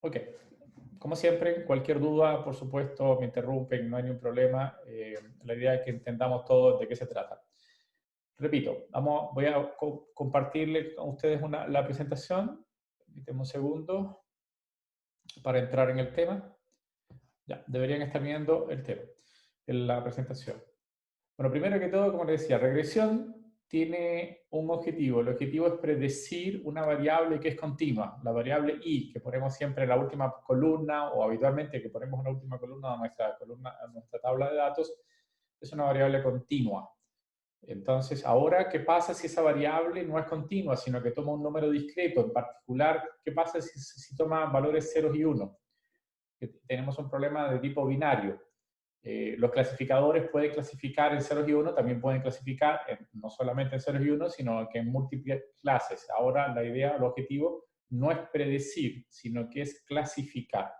Ok, como siempre, cualquier duda, por supuesto, me interrumpen, no hay ningún problema. La idea es que entendamos todo de qué se trata. Repito, voy a compartirle a ustedes la presentación. Permíteme un segundo para entrar en el tema. Ya, deberían estar viendo el tema, en la presentación. Bueno, primero que todo, como les decía, regresión tiene un objetivo. El objetivo es predecir una variable que es continua. La variable i, que ponemos siempre en la última columna, o habitualmente que ponemos en la última columna de nuestra tabla de datos, es una variable continua. Entonces, ahora, ¿qué pasa si esa variable no es continua, sino que toma un número discreto? En particular, ¿qué pasa si toma valores ceros y uno? Tenemos un problema de tipo binario. Los clasificadores pueden clasificar en ceros y uno, también pueden clasificar no solamente en ceros y uno, sino que en múltiples clases. Ahora la idea, el objetivo, no es predecir, sino que es clasificar.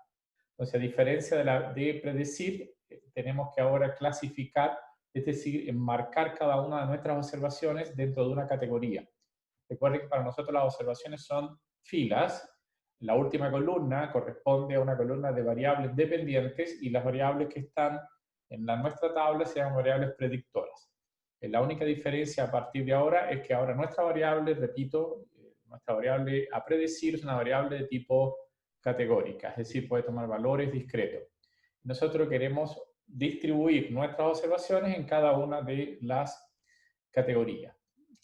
Entonces, a diferencia de predecir, tenemos que ahora clasificar, es decir, enmarcar cada una de nuestras observaciones dentro de una categoría. Recuerden que para nosotros las observaciones son filas. La última columna corresponde a una columna de variables dependientes y las variables que están en nuestra tabla se llaman variables predictoras. La única diferencia a partir de ahora es que ahora nuestra variable, repito, nuestra variable a predecir es una variable de tipo categórica, es decir, puede tomar valores discretos. Nosotros queremos distribuir nuestras observaciones en cada una de las categorías.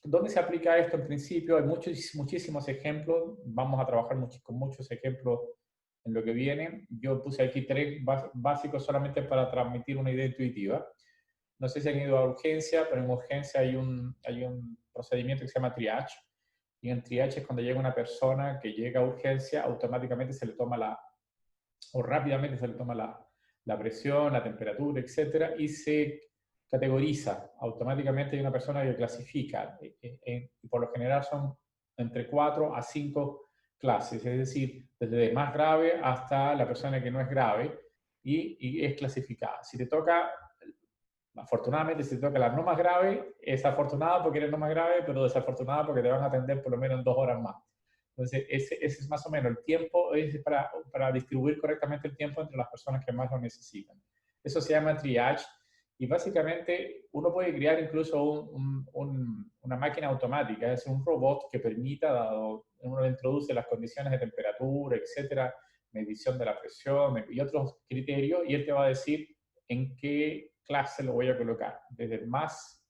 ¿Dónde se aplica esto en principio? Hay muchísimos ejemplos. Vamos a trabajar con muchos ejemplos en lo que viene. Yo puse aquí tres básicos solamente para transmitir una idea intuitiva. No sé si han ido a urgencia, pero en urgencia hay un procedimiento que se llama triage. Y en triage es cuando llega una persona que llega a urgencia, automáticamente se le toma o rápidamente se le toma la presión, la temperatura, etcétera, y se categoriza. Automáticamente hay una persona que clasifica. Y por lo general son entre 4 a 5 clases, es decir, desde más grave hasta la persona que no es grave y es clasificada. Si te toca, afortunadamente, si te toca la no más grave, es afortunada porque eres no más grave, pero desafortunada porque te van a atender por lo menos en 2 horas más. Entonces, ese es más o menos el tiempo, es para distribuir correctamente el tiempo entre las personas que más lo necesitan. Eso se llama triage y básicamente uno puede crear incluso una máquina automática, es decir, un robot que permita, dado uno le introduce las condiciones de temperatura, etcétera, medición de la presión y otros criterios, y él te va a decir en qué clase lo voy a colocar, desde el más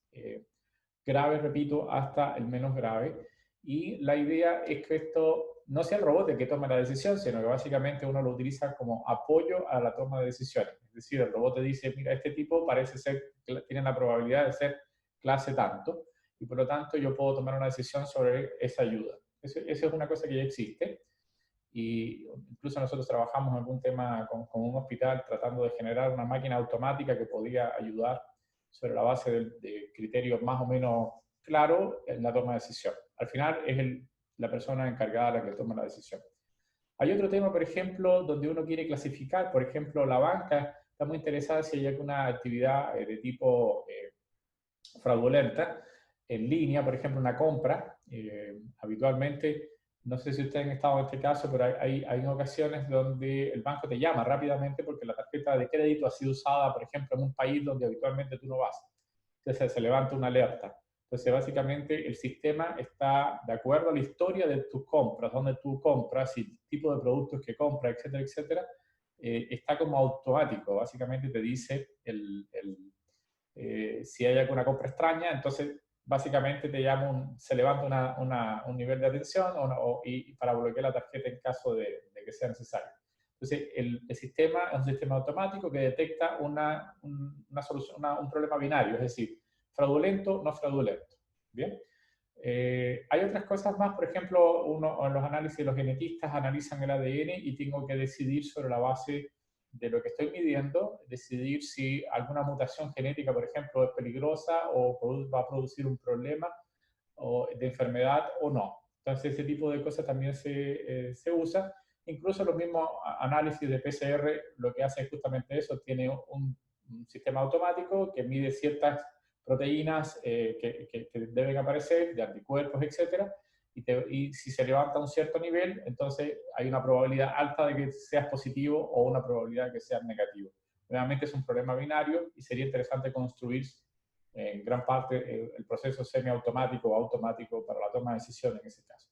grave, repito, hasta el menos grave. Y la idea es que esto no sea el robot el que tome la decisión, sino que básicamente uno lo utiliza como apoyo a la toma de decisiones. Es decir, el robot te dice, mira, este tipo parece ser, tiene la probabilidad de ser clase tanto, y por lo tanto yo puedo tomar una decisión sobre esa ayuda. Esa es una cosa que ya existe. Y incluso nosotros trabajamos en algún tema con un hospital tratando de generar una máquina automática que podía ayudar sobre la base de criterios más o menos claros en la toma de decisión. Al final es la persona encargada la que toma la decisión. Hay otro tema, por ejemplo, donde uno quiere clasificar, por ejemplo, la banca está muy interesada si hay alguna actividad de tipo fraudulenta en línea, por ejemplo, una compra. Habitualmente, no sé si ustedes han estado en este caso, pero hay ocasiones donde el banco te llama rápidamente porque la tarjeta de crédito ha sido usada, por ejemplo, en un país donde habitualmente tú no vas. Entonces se levanta una alerta. Entonces, básicamente, el sistema está de acuerdo a la historia de tus compras, donde tú compras y el tipo de productos que compras, etcétera, etcétera, está como automático. Básicamente te dice si hay alguna compra extraña, entonces básicamente se levanta un nivel de atención y para bloquear la tarjeta en caso de que sea necesario. Entonces, el sistema es un sistema automático que detecta un problema binario, es decir, fraudulento, no fraudulento. ¿Bien? Hay otras cosas más, por ejemplo, en los análisis, los genetistas analizan el ADN y tengo que decidir sobre la base de lo que estoy midiendo, decidir si alguna mutación genética, por ejemplo, es peligrosa o va a producir un problema de enfermedad o no. Entonces, ese tipo de cosas también se usa. Incluso los mismos análisis de PCR lo que hace es justamente eso, tiene un sistema automático que mide ciertas proteínas que deben aparecer, de anticuerpos, etcétera, y si se levanta a un cierto nivel, entonces hay una probabilidad alta de que seas positivo o una probabilidad de que seas negativo. Realmente es un problema binario y sería interesante construir en gran parte el proceso semiautomático o automático para la toma de decisiones en ese caso.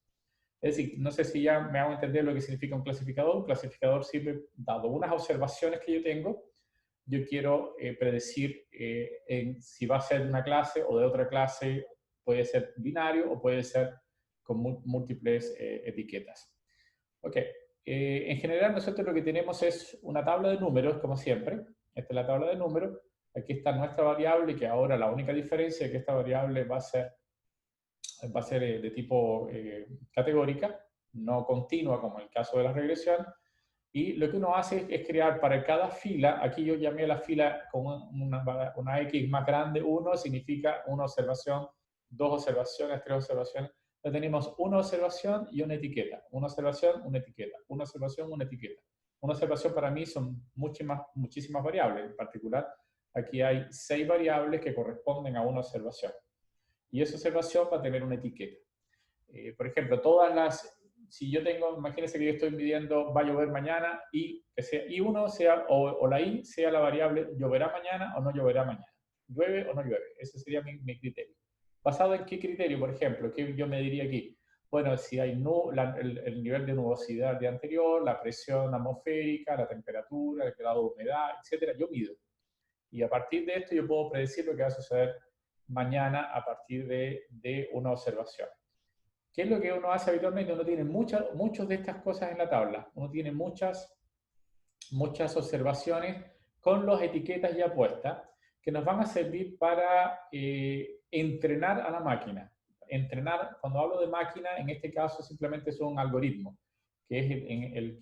Es decir, no sé si ya me hago entender lo que significa un clasificador. Un clasificador sirve, dado unas observaciones que yo tengo, yo quiero predecir si va a ser de una clase o de otra clase, puede ser binario o puede ser con múltiples etiquetas. Ok, en general nosotros lo que tenemos es una tabla de números, como siempre. Esta es la tabla de números. Aquí está nuestra variable, que ahora la única diferencia es que esta variable va a ser de tipo categórica, no continua como en el caso de la regresión. Y lo que uno hace es crear para cada fila, aquí yo llamé a la fila con una X más grande, 1 significa una observación, 2 observaciones, 3 observaciones. Entonces tenemos una observación y una etiqueta. Una observación, una etiqueta. Una observación, una etiqueta. Una observación para mí son muchísimas variables. En particular, aquí hay 6 variables que corresponden a una observación. Y esa observación va a tener una etiqueta. Por ejemplo, si yo tengo, imagínense que yo estoy midiendo va a llover mañana y que sea I1 sea, o la I sea la variable lloverá mañana o no lloverá mañana. Llueve o no llueve. Ese sería mi criterio. ¿Basado en qué criterio, por ejemplo? ¿Qué yo me diría aquí? Bueno, si hay el nivel de nubosidad del día anterior, la presión atmosférica, la temperatura, el grado de humedad, etcétera, yo mido. Y a partir de esto yo puedo predecir lo que va a suceder mañana a partir de una observación. ¿Qué es lo que uno hace habitualmente? Uno tiene muchas de estas cosas en la tabla. Uno tiene muchas observaciones con las etiquetas ya puestas que nos van a servir para entrenar a la máquina. Entrenar, cuando hablo de máquina, en este caso simplemente es un algoritmo, que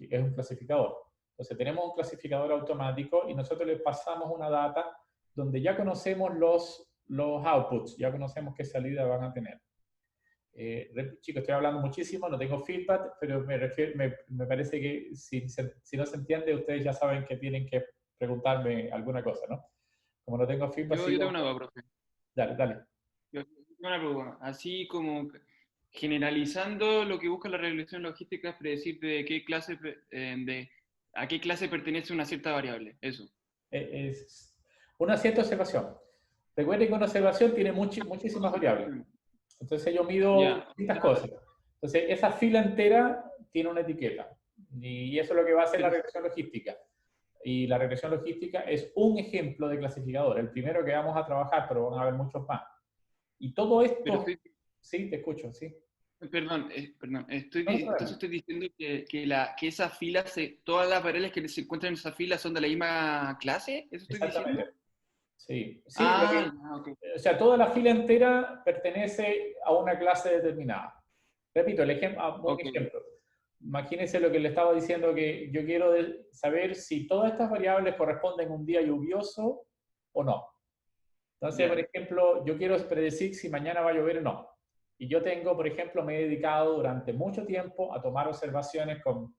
es un clasificador. Entonces tenemos un clasificador automático y nosotros le pasamos una data donde ya conocemos los outputs, ya conocemos qué salida van a tener. Chicos, estoy hablando muchísimo, no tengo feedback, pero me parece que si no se entiende, ustedes ya saben que tienen que preguntarme alguna cosa, ¿no? Como no tengo feedback, Yo sigo. tengo una duda, profe. Dale, dale. Yo tengo una pregunta. Así como generalizando lo que busca la regresión logística es predecir a qué clase pertenece una cierta variable. Eso. Es una cierta observación. Recuerden que una observación tiene muchísimas variables. Entonces yo mido Ya. distintas cosas. Entonces esa fila entera tiene una etiqueta. Y eso es lo que va a hacer la Pero, regresión logística. Y la regresión logística es un ejemplo de clasificador, el primero que vamos a trabajar, pero van a haber muchos más. Y todo pero esto, sí, te escucho, sí. perdón, No, no entonces problema. estoy diciendo que esa fila, todas las variables que se encuentran en esa fila son de la misma clase. ¿Eso estoy Exactamente. diciendo? Sí, sí, Ah, ya, ok. o sea, toda la fila entera pertenece a una clase determinada. Repito, un Ok, ejemplo. Imagínense lo que le estaba diciendo, que yo quiero saber si todas estas variables corresponden a un día lluvioso o no. Entonces, por ya. ejemplo, yo quiero predecir si mañana va a llover o no. Y yo tengo, por ejemplo, me he dedicado durante mucho tiempo a tomar observaciones con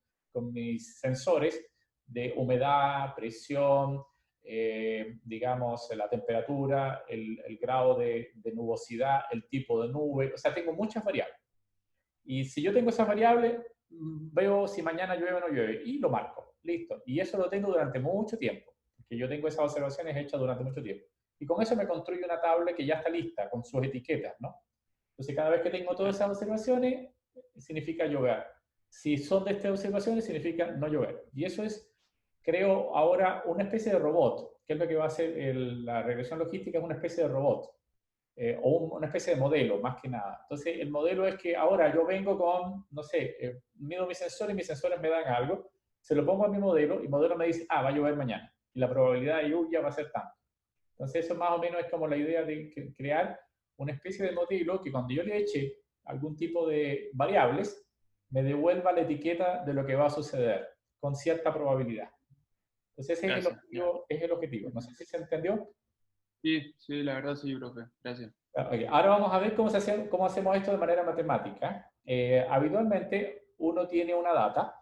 mis sensores de humedad, presión, digamos, la temperatura, el grado de nubosidad, el tipo de nube. O sea, tengo muchas variables. Y si yo tengo esas variables, veo si mañana llueve o no llueve y lo marco. Listo. Y eso lo tengo durante mucho tiempo, porque yo tengo esas observaciones hechas durante mucho tiempo. Y con eso me construyo una tabla que ya está lista, con sus etiquetas, ¿no? Entonces, cada vez que tengo todas esas observaciones, significa llover. Si son de estas observaciones, significa no llover. Y eso es, creo, ahora una especie de robot, que es lo que va a hacer la regresión logística, es una especie de robot. O una especie de modelo, más que nada. Entonces, el modelo es que ahora yo vengo con, no sé, mido mis sensores y mis sensores me dan algo, se lo pongo a mi modelo y el modelo me dice, ah, va a llover mañana. Y la probabilidad de lluvia va a ser tanto. Entonces, eso más o menos es como la idea de crear una especie de modelo que cuando yo le eche algún tipo de variables, me devuelva la etiqueta de lo que va a suceder con cierta probabilidad. Entonces, ese Gracias. Ya. es el objetivo. No sé si se entendió. Sí, sí, la verdad sí, profe. Gracias. Okay. Ahora vamos a ver cómo hacemos esto de manera matemática. Habitualmente uno tiene una data.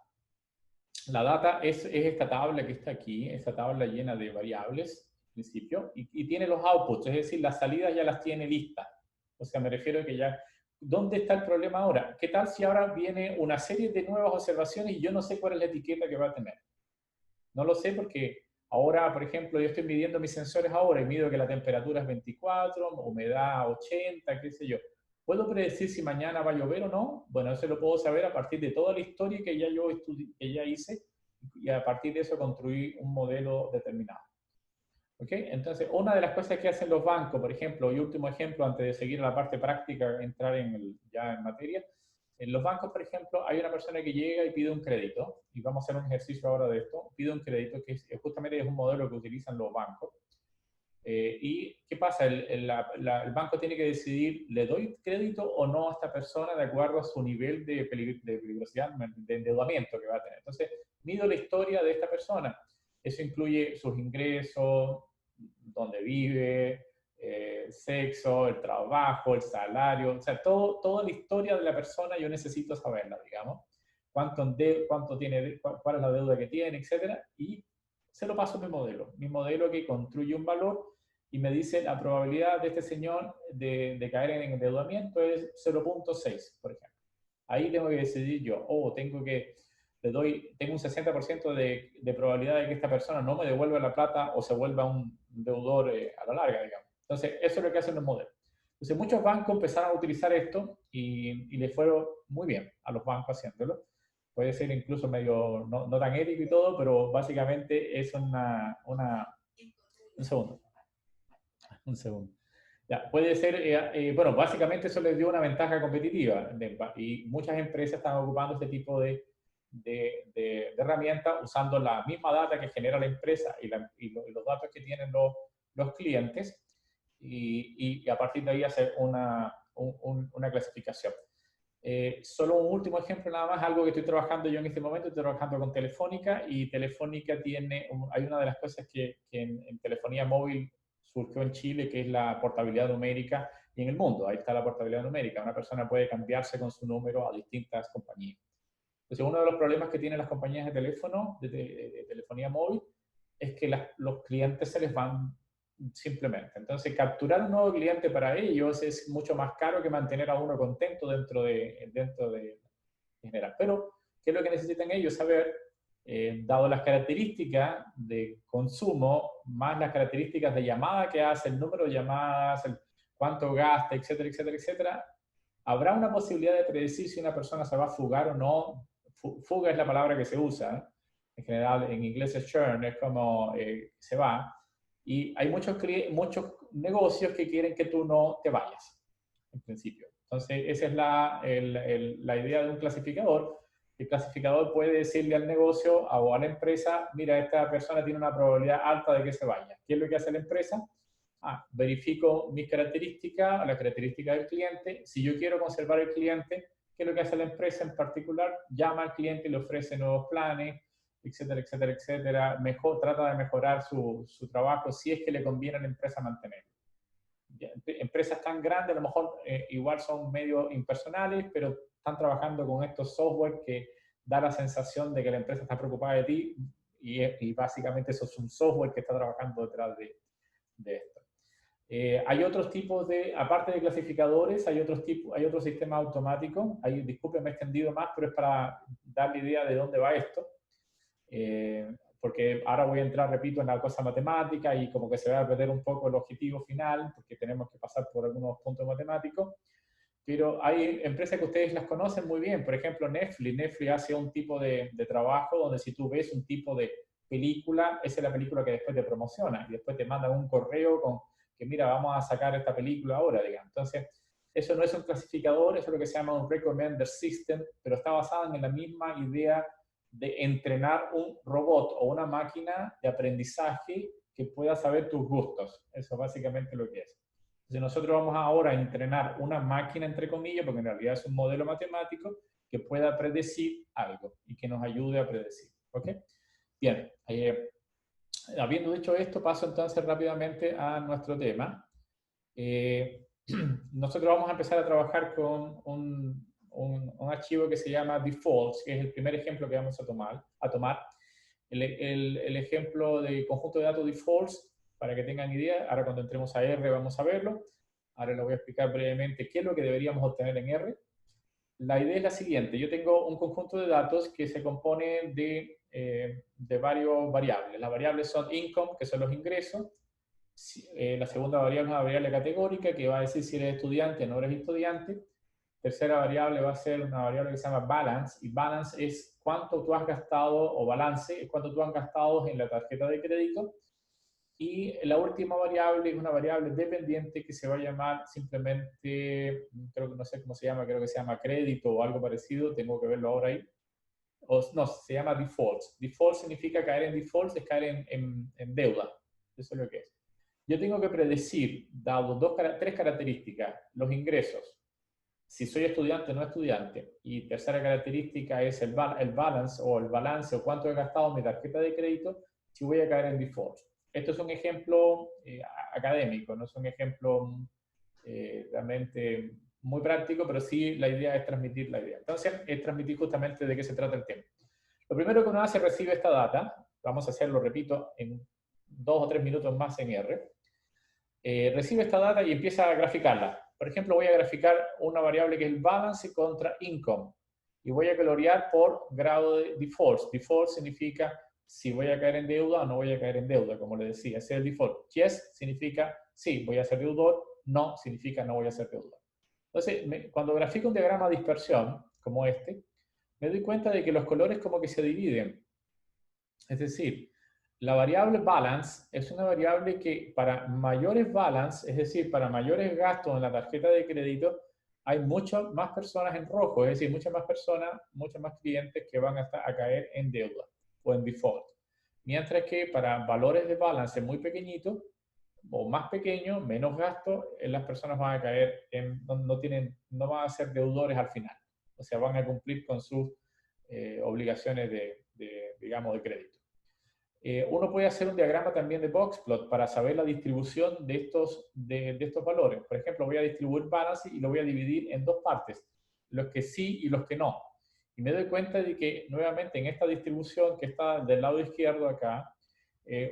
La data es esta tabla que está aquí, esta tabla llena de variables, en principio, y tiene los outputs, es decir, las salidas ya las tiene listas. O sea, me refiero a que ya ¿dónde está el problema ahora? ¿Qué tal si ahora viene una serie de nuevas observaciones y yo no sé cuál es la etiqueta que va a tener? No lo sé porque ahora, por ejemplo, yo estoy midiendo mis sensores ahora y mido que la temperatura es 24, humedad 80, qué sé yo. ¿Puedo predecir si mañana va a llover o no? Bueno, eso lo puedo saber a partir de toda la historia que ya yo que ya hice, y a partir de eso construí un modelo determinado. ¿Ok? Entonces, una de las cosas que hacen los bancos, por ejemplo, y último ejemplo, antes de seguir a la parte práctica, entrar ya en materia, en los bancos, por ejemplo, hay una persona que llega y pide un crédito, y vamos a hacer un ejercicio ahora de esto, pide un crédito que justamente es un modelo que utilizan los bancos. ¿Y qué pasa? El banco tiene que decidir, ¿le doy crédito o no a esta persona de acuerdo a su nivel de peligrosidad, de endeudamiento que va a tener? Entonces, mido la historia de esta persona. Eso incluye sus ingresos, dónde vive, sexo, el trabajo, el salario, o sea, toda la historia de la persona yo necesito saberla, digamos. Cuánto tiene, cuál es la deuda que tiene, etcétera, y se lo paso a mi modelo que construye un valor y me dice la probabilidad de este señor de caer en endeudamiento es 0.6, por ejemplo. Ahí tengo que decidir yo, tengo un 60% de probabilidad de que esta persona no me devuelva la plata o se vuelva un deudor a la larga, digamos. Entonces, eso es lo que hacen los modelos. Entonces, muchos bancos empezaron a utilizar esto y les fueron muy bien a los bancos haciéndolo. Puede ser incluso medio no tan ético y todo, pero básicamente es un segundo. Un segundo. Ya, puede ser, bueno, básicamente eso les dio una ventaja competitiva y muchas empresas están ocupando este tipo de herramientas usando la misma data que genera la empresa y los datos que tienen los clientes y a partir de ahí hacer una clasificación. Solo un último ejemplo nada más, algo que estoy trabajando yo en este momento, estoy trabajando con Telefónica y Telefónica hay una de las cosas que en telefonía móvil surgió en Chile, que es la portabilidad numérica y en el mundo, ahí está la portabilidad numérica, una persona puede cambiarse con su número a distintas compañías. Entonces, uno de los problemas que tienen las compañías de teléfono, de telefonía móvil, es que los clientes se les van simplemente. Entonces, capturar un nuevo cliente para ellos es mucho más caro que mantener a uno contento dentro de general. Pero, ¿qué es lo que necesitan ellos saber? Dado las características de consumo, más las características de llamada que hace, el número de llamadas, cuánto gasta, etcétera, etcétera, etcétera, habrá una posibilidad de predecir si una persona se va a fugar o no. Fuga es la palabra que se usa. En general, en inglés es churn, es como se va. Y hay muchos negocios que quieren que tú no te vayas, en principio. Entonces, esa es la idea de un clasificador. El clasificador puede decirle al negocio o a la empresa, mira, esta persona tiene una probabilidad alta de que se vaya. ¿Qué es lo que hace la empresa? Verifico mis características, las características del cliente. Si yo quiero conservar el cliente, ¿qué es lo que hace la empresa en particular? Llama al cliente y le ofrece nuevos planes, etcétera, etcétera, etcétera. Trata de mejorar su trabajo si es que le conviene a la empresa mantenerlo. Empresas tan grandes a lo mejor igual son medio impersonales, pero están trabajando con estos software que da la sensación de que la empresa está preocupada de ti y básicamente eso es un software que está trabajando detrás de esto. Hay otros tipos aparte de clasificadores, hay otros sistemas automáticos. Disculpe, me he extendido más, pero es para dar la idea de dónde va esto. Porque ahora voy a entrar, repito, en la cosa matemática y como que se va a perder un poco el objetivo final, porque tenemos que pasar por algunos puntos matemáticos. Pero hay empresas que ustedes las conocen muy bien. Por ejemplo, Netflix. Netflix hace un tipo de trabajo donde si tú ves un tipo de película, esa es la película que después te promociona y después te mandan un correo con que mira, vamos a sacar esta película ahora, digamos. Entonces, eso no es un clasificador, eso es lo que se llama un recommender system, pero está basado en la misma idea de entrenar un robot o una máquina de aprendizaje que pueda saber tus gustos. Eso es básicamente lo que es. Entonces, nosotros vamos ahora a entrenar una máquina, entre comillas, porque en realidad es un modelo matemático que pueda predecir algo y que nos ayude a predecir. ¿Ok? Bien. Habiendo dicho esto, paso entonces rápidamente a nuestro tema. Nosotros vamos a empezar a trabajar con un archivo que se llama defaults, que es el primer ejemplo que vamos a tomar. El ejemplo de conjunto de datos defaults, para que tengan idea, ahora cuando entremos a R vamos a verlo. Ahora les voy a explicar brevemente qué es lo que deberíamos obtener en R. La idea es la siguiente. Yo tengo un conjunto de datos que se compone de varios variables. Las variables son income, que son los ingresos. La segunda variable es una variable categórica que va a decir si eres estudiante o no eres estudiante. Tercera variable va a ser una variable que se llama balance, y balance es cuánto tú has gastado, o balance es cuánto tú has gastado en la tarjeta de crédito. Y la última variable es una variable dependiente que se va a llamar simplemente, creo que no sé cómo se llama, creo que se llama crédito o algo parecido, tengo que verlo ahora ahí. O, no, se llama default. Default significa caer en default, es caer en deuda. Eso es lo que es. Yo tengo que predecir, dado tres características, los ingresos, si soy estudiante o no estudiante, y tercera característica es el balance o el balance o cuánto he gastado en mi tarjeta de crédito, si voy a caer en default. Esto es un ejemplo académico, no es un ejemplo realmente muy práctico, pero sí la idea es transmitir la idea. Entonces, es transmitir justamente de qué se trata el tema. Lo primero que uno hace es recibe esta data, vamos a hacerlo, repito, en 2 o 3 minutos más en R. Recibe esta data y empieza a graficarla. Por ejemplo, voy a graficar una variable que es el balance contra income y voy a colorear por grado de default. Default significa si voy a caer en deuda o no voy a caer en deuda, como le decía. Ese es el default. Yes significa sí, voy a ser deudor. No significa no voy a ser deudor. Entonces, cuando grafico un diagrama de dispersión, como este, me doy cuenta de que los colores como que se dividen. Es decir, la variable balance es una variable que para mayores balance, es decir, para mayores gastos en la tarjeta de crédito, hay muchas más personas en rojo, es decir, muchas más personas, muchos más clientes que van a caer en deuda o en default. Mientras que para valores de balance muy pequeñitos o más pequeños, menos gastos, las personas van a caer no van a ser deudores al final. O sea, van a cumplir con sus obligaciones digamos, de crédito. Uno puede hacer un diagrama también de boxplot para saber la distribución de estos valores. Por ejemplo, voy a distribuir balance y lo voy a dividir en dos partes, los que sí y los que no. Y me doy cuenta de que, nuevamente, en esta distribución que está del lado izquierdo acá,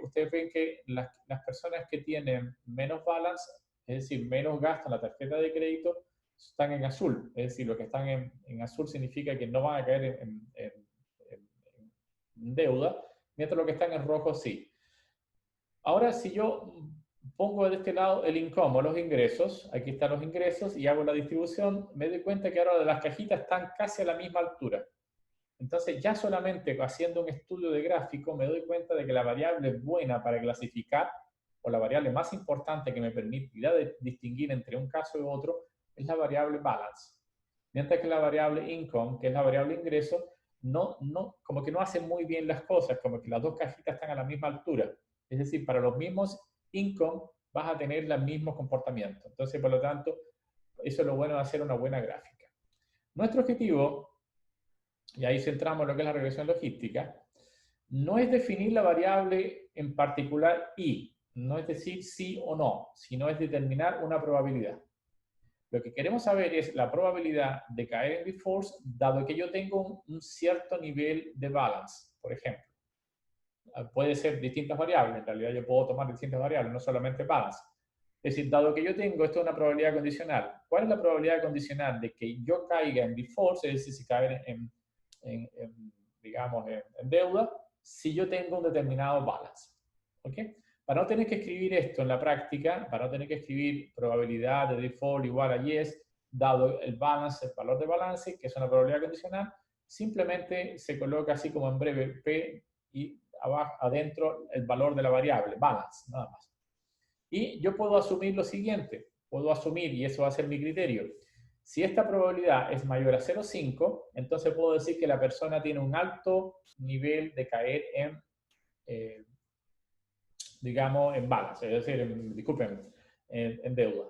ustedes ven que las personas que tienen menos balance, es decir, menos gasto en la tarjeta de crédito, están en azul. Es decir, los que están en azul significa que no van a caer en deuda, mientras los que están en rojo sí. Ahora, si yo pongo de este lado el income o los ingresos, aquí están los ingresos, y hago la distribución, me doy cuenta que ahora las cajitas están casi a la misma altura. Entonces, ya solamente haciendo un estudio de gráfico, me doy cuenta de que la variable buena para clasificar, o la variable más importante que me permitirá distinguir entre un caso y otro, es la variable balance. Mientras que la variable income, que es la variable ingreso, como que no hacen muy bien las cosas, como que las dos cajitas están a la misma altura. Es decir, para los mismos income vas a tener el mismo comportamiento. Entonces, por lo tanto, eso es lo bueno de hacer una buena gráfica. Nuestro objetivo, y ahí centramos lo que es la regresión logística, no es definir la variable en particular y, no es decir sí o no, sino es determinar una probabilidad. Lo que queremos saber es la probabilidad de caer en default dado que yo tengo un cierto nivel de balance, por ejemplo. Puede ser distintas variables, en realidad yo puedo tomar distintas variables, no solamente balance. Es decir, dado que yo tengo, esto es una probabilidad condicional. ¿Cuál es la probabilidad condicional de que yo caiga en default, es decir, si caer digamos, en deuda, si yo tengo un determinado balance? ¿Ok? Para no tener que escribir esto en la práctica, para no tener que escribir probabilidad de default igual a yes, dado el balance, el valor de balance, que es una probabilidad condicional, simplemente se coloca así como en breve P y abajo, adentro el valor de la variable, balance, nada más. Y yo puedo asumir lo siguiente, puedo asumir, y eso va a ser mi criterio, si esta probabilidad es mayor a 0,5, entonces puedo decir que la persona tiene un alto nivel de caer en digamos, en balance, es decir, disculpen, en deuda.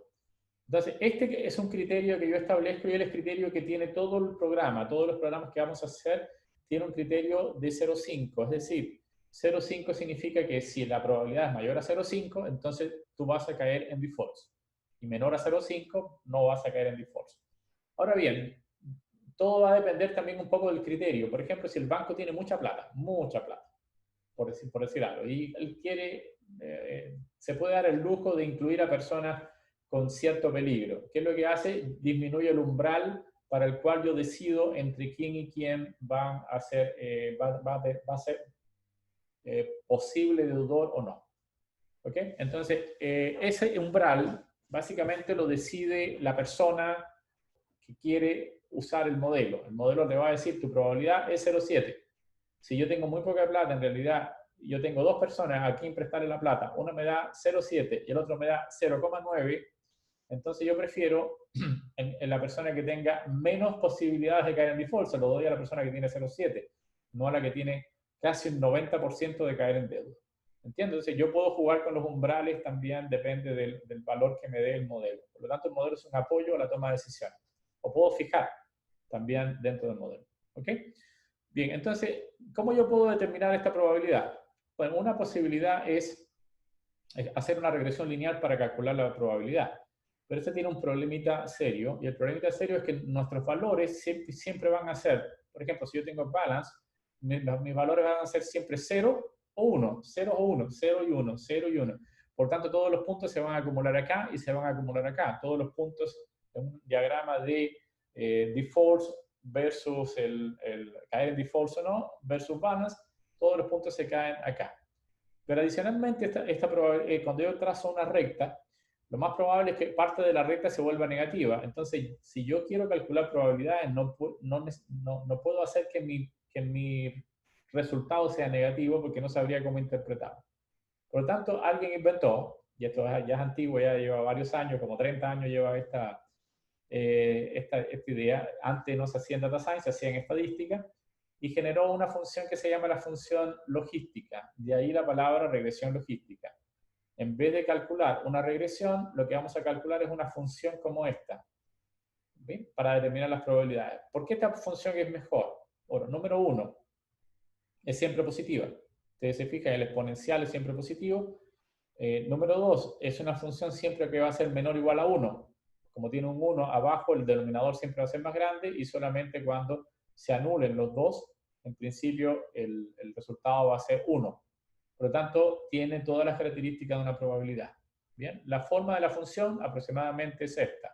Entonces, este es un criterio que yo establezco y el criterio que tiene todo el programa, todos los programas que vamos a hacer, tiene un criterio de 0,5, es decir, 0,5 significa que si la probabilidad es mayor a 0,5, entonces tú vas a caer en default. Y menor a 0,5, no vas a caer en default. Ahora bien, todo va a depender también un poco del criterio. Por ejemplo, si el banco tiene mucha plata, por decir algo, y él quiere, se puede dar el lujo de incluir a personas con cierto peligro. ¿Qué es lo que hace? Disminuye el umbral para el cual yo decido entre quién y quién van a ser, va a ser posible deudor o no. ¿Ok? Entonces, ese umbral básicamente lo decide la persona que quiere usar el modelo. El modelo le va a decir, tu probabilidad es 0,7. Si yo tengo muy poca plata, en realidad yo tengo dos personas a quien prestarle la plata, uno me da 0,7 y el otro me da 0,9, entonces yo prefiero en la persona que tenga menos posibilidades de caer en default, se lo doy a la persona que tiene 0,7, no a la que tiene casi un 90% de caer en deuda. ¿Entiendes? Entonces yo puedo jugar con los umbrales también, depende del valor que me dé el modelo. Por lo tanto, el modelo es un apoyo a la toma de decisiones. O puedo fijar también dentro del modelo. ¿Ok? Bien, entonces, ¿cómo yo puedo determinar esta probabilidad? Bueno, una posibilidad es hacer una regresión lineal para calcular la probabilidad. Pero este tiene un problemita serio, y el problemita serio es que nuestros valores siempre van a ser, por ejemplo, si yo tengo balance, mis valores van a ser siempre 0 o 1, 0 o 1, 0 y 1, 0 y 1. Por tanto, todos los puntos se van a acumular acá y se van a acumular acá. Todos los puntos en un diagrama de defaults versus el caer en defaults o no, versus balance, todos los puntos se caen acá. Pero adicionalmente, cuando yo trazo una recta, lo más probable es que parte de la recta se vuelva negativa. Entonces, si yo quiero calcular probabilidades, no puedo hacer que mi resultado sea negativo porque no sabría cómo interpretarlo. Por lo tanto, alguien inventó, y esto ya es antiguo, ya lleva varios años, como 30 años lleva esta idea. Antes no se hacía en data science, se hacía en estadística, y generó una función que se llama la función logística. De ahí la palabra regresión logística. En vez de calcular una regresión, lo que vamos a calcular es una función como esta, ¿bien? Para determinar las probabilidades. ¿Por qué esta función es mejor? Bueno, número uno, es siempre positiva. Ustedes se fijan, el exponencial es siempre positivo. Número dos, es una función siempre que va a ser menor o igual a 1. Como tiene un 1 abajo, el denominador siempre va a ser más grande y solamente cuando se anulen los dos, en principio el resultado va a ser 1. Por lo tanto, tiene todas las características de una probabilidad. Bien, la forma de la función aproximadamente es esta.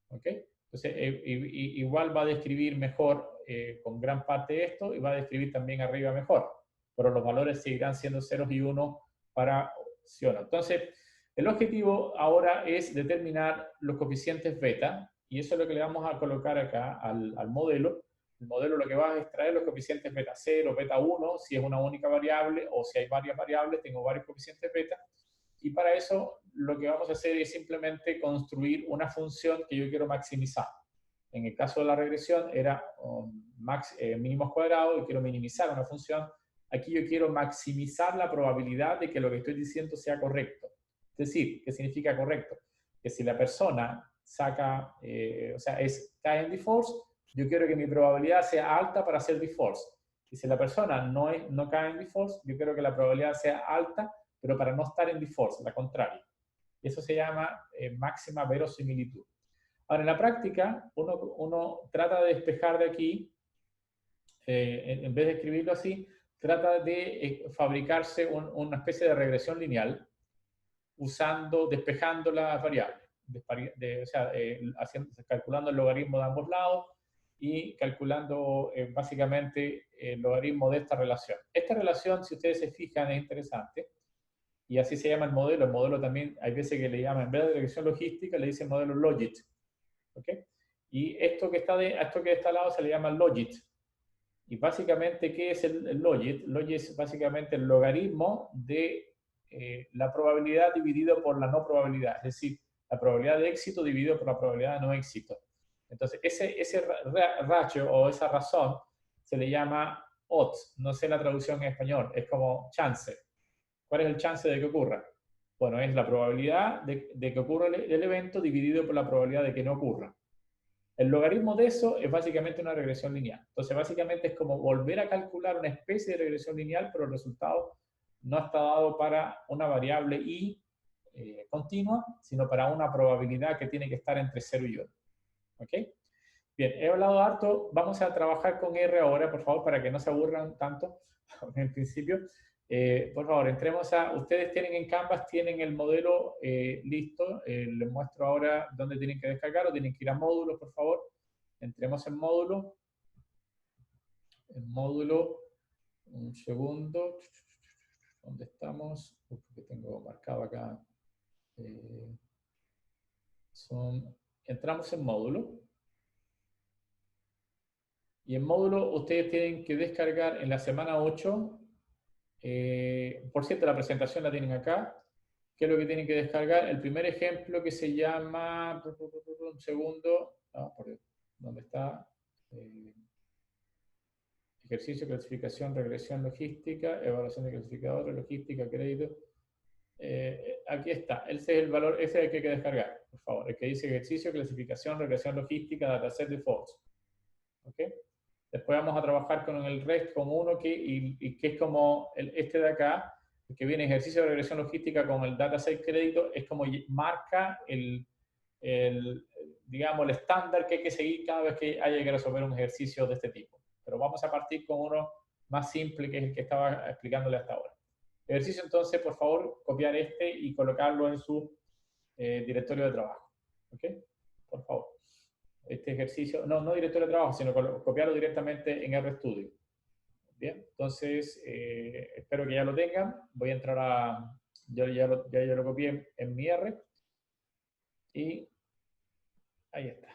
¿Ok? Entonces, igual va a describir mejor con gran parte de esto y va a describir también arriba mejor, pero los valores seguirán siendo 0 y 1 para sí o no. Entonces, el objetivo ahora es determinar los coeficientes beta, y eso es lo que le vamos a colocar acá al modelo. El modelo lo que va a extraer los coeficientes beta 0, beta 1, si es una única variable, o si hay varias variables, tengo varios coeficientes beta. Y para eso lo que vamos a hacer es simplemente construir una función que yo quiero maximizar. En el caso de la regresión era mínimos cuadrados y quiero minimizar una función. Aquí yo quiero maximizar la probabilidad de que lo que estoy diciendo sea correcto. Es decir, ¿qué significa correcto? Que si la persona saca, cae en defaults, yo quiero que mi probabilidad sea alta para hacer defaults. Y si la persona no cae en defaults, yo quiero que la probabilidad sea alta, pero para no estar en defaults, la contraria. Y eso se llama máxima verosimilitud. Ahora, en la práctica, uno trata de despejar de aquí, en vez de escribirlo así, trata de fabricarse una especie de regresión lineal despejando las variables, calculando el logaritmo de ambos lados y calculando básicamente el logaritmo de esta relación. Esta relación, si ustedes se fijan, es interesante, y así se llama el modelo. El modelo también, hay veces que le llaman, en vez de regresión logística, le dicen modelo logit. ¿Ok? Y esto que está de este lado se le llama logit. Y básicamente, ¿qué es el logit? Logit es básicamente el logaritmo de la probabilidad dividido por la no probabilidad. Es decir, la probabilidad de éxito dividido por la probabilidad de no éxito. Entonces, ese ratio o esa razón se le llama odds. No sé la traducción en español. Es como chance. ¿Cuál es el chance de que ocurra? Bueno, es la probabilidad de que ocurra el evento dividido por la probabilidad de que no ocurra. El logaritmo de eso es básicamente una regresión lineal. Entonces, básicamente es como volver a calcular una especie de regresión lineal, pero el resultado no está dado para una variable y continua, sino para una probabilidad que tiene que estar entre 0 y 1. ¿Ok? Bien, he hablado harto. Vamos a trabajar con R ahora, por favor, para que no se aburran tanto en el principio. Por favor, entremos a... Ustedes tienen en Canvas, tienen el modelo listo. Les muestro ahora dónde tienen que descargar o tienen que ir a módulos, por favor. Entremos en módulo. En módulo, un segundo. ¿Dónde estamos? Porque tengo marcado acá. Entramos en módulo. Y en módulo ustedes tienen que descargar en la semana 8. Por cierto, la presentación la tienen acá. ¿Qué es lo que tienen que descargar? El primer ejemplo que se llama... Un segundo. ¿Dónde está? Ejercicio, clasificación, regresión logística, evaluación de clasificadores, logística, crédito. Aquí está. Ese es el valor, ese es el que hay que descargar, por favor. El que dice ejercicio, clasificación, regresión logística, dataset de defaults. ¿Ok? Después vamos a trabajar con el REST, con uno que es como este de acá, que viene ejercicio de regresión logística con el dataset crédito, es como marca digamos, el estándar que hay que seguir cada vez que haya que resolver un ejercicio de este tipo. Pero vamos a partir con uno más simple, que es el que estaba explicándole hasta ahora. Ejercicio, entonces, por favor, copiar este y colocarlo en su directorio de trabajo. ¿Ok? Por favor. Este ejercicio, no directorio de trabajo, sino copiarlo directamente en RStudio. Bien, entonces, espero que ya lo tengan. Voy a entrar a... Yo ya lo copié en mi R. Y ahí está.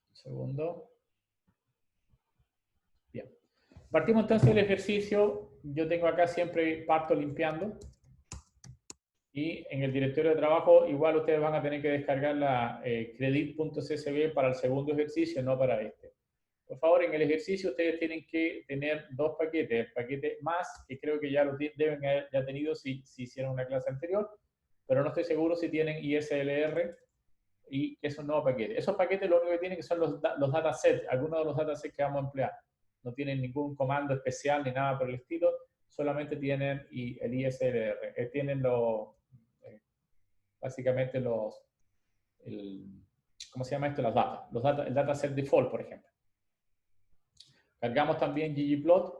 Un segundo. Bien. Partimos entonces del ejercicio. Yo tengo acá siempre parto limpiando. Y en el directorio de trabajo igual ustedes van a tener que descargar la credit.csv para el segundo ejercicio, no para este. Por favor, en el ejercicio ustedes tienen que tener dos paquetes. El paquete más, que creo que ya lo deben haber ya tenido si hicieron una clase anterior, pero no estoy seguro si tienen ISLR y que es un nuevo paquete. Esos paquetes lo único que tienen que son los datasets, algunos de los datasets que vamos a emplear. No tienen ningún comando especial ni nada por el estilo, solamente tienen el ISLR. Tienen básicamente ¿cómo se llama esto? Las datas. El dataset default, por ejemplo. Cargamos también ggplot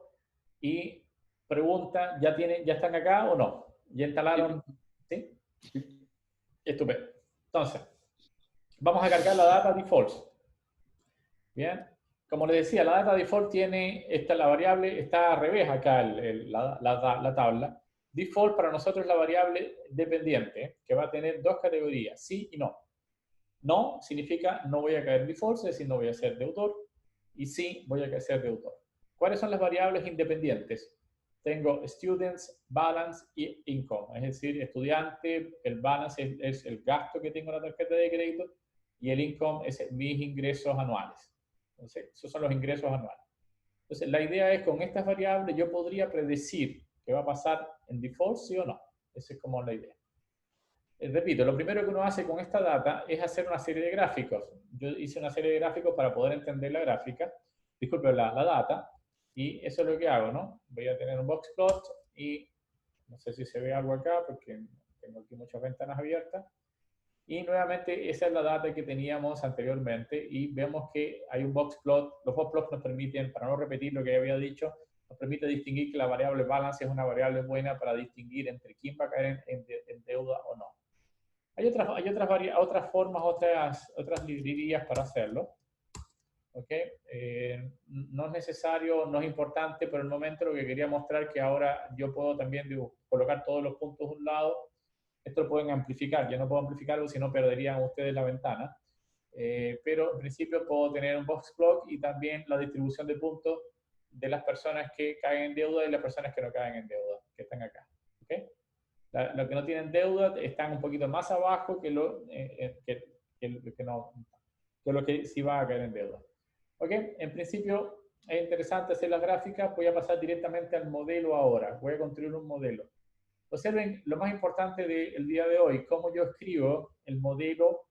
y pregunta, ¿ya están acá o no? ¿Ya instalaron? ¿Sí? Estupendo. Entonces, vamos a cargar la data default. Bien. Como les decía, la data default tiene, la variable está al revés acá, la tabla. Default para nosotros es la variable dependiente, que va a tener dos categorías, sí y no. No significa no voy a caer default, es decir, no voy a ser deudor, y sí voy a ser deudor. ¿Cuáles son las variables independientes? Tengo students, balance y income, es decir, estudiante, el balance es el gasto que tengo en la tarjeta de crédito y el income es mis ingresos anuales. Entonces, esos son los ingresos anuales. Entonces, la idea es con estas variables yo podría predecir qué va a pasar en default, sí o no. Esa es como la idea. Repito, lo primero que uno hace con esta data es hacer una serie de gráficos. Yo hice una serie de gráficos para poder entender la gráfica, disculpe, la data, y eso es lo que hago, ¿no? Voy a tener un boxplot y no sé si se ve algo acá porque tengo aquí muchas ventanas abiertas. Y nuevamente esa es la data que teníamos anteriormente y vemos que hay un boxplot. Los boxplots nos permiten, para no repetir lo que había dicho, nos permite distinguir que la variable balance es una variable buena para distinguir entre quién va a caer en deuda o no. Hay otras formas, otras librerías para hacerlo. ¿Okay? No es necesario, no es importante por el momento. Lo que quería mostrar que ahora yo puedo también colocar todos los puntos de un lado. Esto lo pueden amplificar. Yo no puedo amplificarlo, si no perderían ustedes la ventana. Pero en principio puedo tener un boxplot y también la distribución de puntos de las personas que caen en deuda y las personas que no caen en deuda, que están acá. ¿Okay? Los que no tienen deuda están un poquito más abajo que los que sí van a caer en deuda. ¿Ok? En principio es interesante hacer las gráficas. Voy a pasar directamente al modelo ahora. Voy a construir un modelo. Observen lo más importante del día de hoy, cómo yo escribo el modelo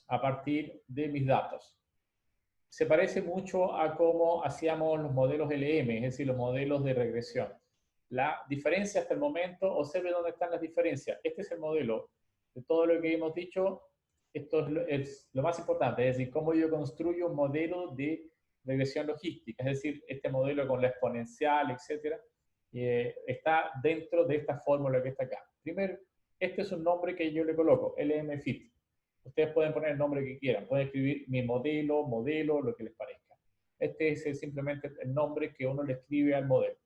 a partir de mis datos. Se parece mucho a cómo hacíamos los modelos LM, es decir, los modelos de regresión. La diferencia hasta el momento, observe dónde están las diferencias. Este es el modelo. De todo lo que hemos dicho, esto es lo más importante, es decir, cómo yo construyo un modelo de regresión logística, es decir, este modelo con la exponencial, etcétera. está dentro de esta fórmula que está acá. Primero, este es un nombre que yo le coloco, LMFIT. Ustedes pueden poner el nombre que quieran, pueden escribir mi modelo, lo que les parezca. Este es simplemente el nombre que uno le escribe al modelo.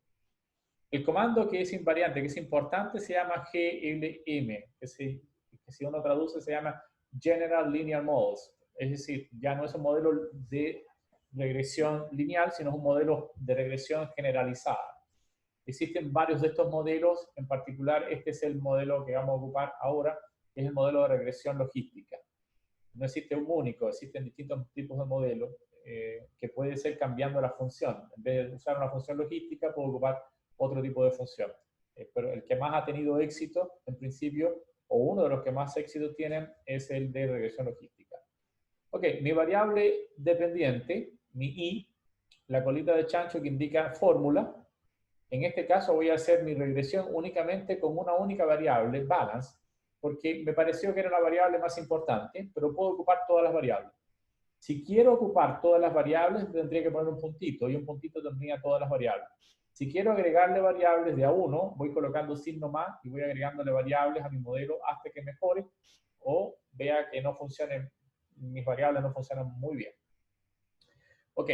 El comando que es invariante, que es importante, se llama GLM, que si uno traduce se llama General Linear Models. Es decir, ya no es un modelo de regresión lineal, sino es un modelo de regresión generalizada. Existen varios de estos modelos, en particular este es el modelo que vamos a ocupar ahora, que es el modelo de regresión logística. No existe un único, existen distintos tipos de modelos que puede ser cambiando la función. En vez de usar una función logística, puedo ocupar otro tipo de función. Pero el que más ha tenido éxito, en principio, o uno de los que más éxito tienen, es el de regresión logística. Ok, mi variable dependiente, mi i, la colita de chancho que indica fórmula. En este caso voy a hacer mi regresión únicamente con una única variable, balance, porque me pareció que era la variable más importante, pero puedo ocupar todas las variables. Si quiero ocupar todas las variables, tendría que poner un puntito, y un puntito tendría todas las variables. Si quiero agregarle variables de a uno, voy colocando signo más y voy agregándole variables a mi modelo hasta que mejore o vea que no funcionen, mis variables no funcionan muy bien. Ok,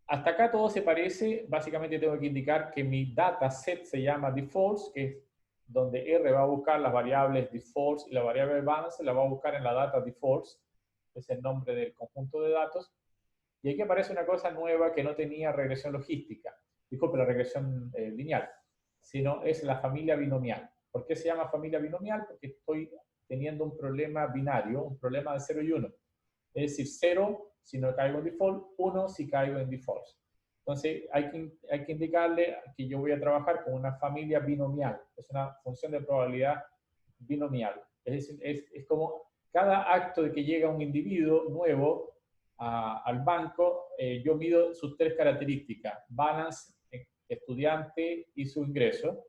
hasta acá todo se parece. Básicamente tengo que indicar que mi dataset se llama defaults, que es donde R va a buscar las variables defaults y la variable balance la va a buscar en la data defaults, que es el nombre del conjunto de datos. Y aquí aparece una cosa nueva que no tenía regresión logística, disculpe, la regresión lineal, sino es la familia binomial. ¿Por qué se llama familia binomial? Porque estoy teniendo un problema binario, un problema de 0 y 1. Es decir, 0 si no caigo en default, 1 si caigo en default. Entonces hay que indicarle que yo voy a trabajar con una familia binomial. Es una función de probabilidad binomial. Es decir, es como cada acto de que llega un individuo nuevo al banco, yo mido sus tres características, balance, estudiante y su ingreso,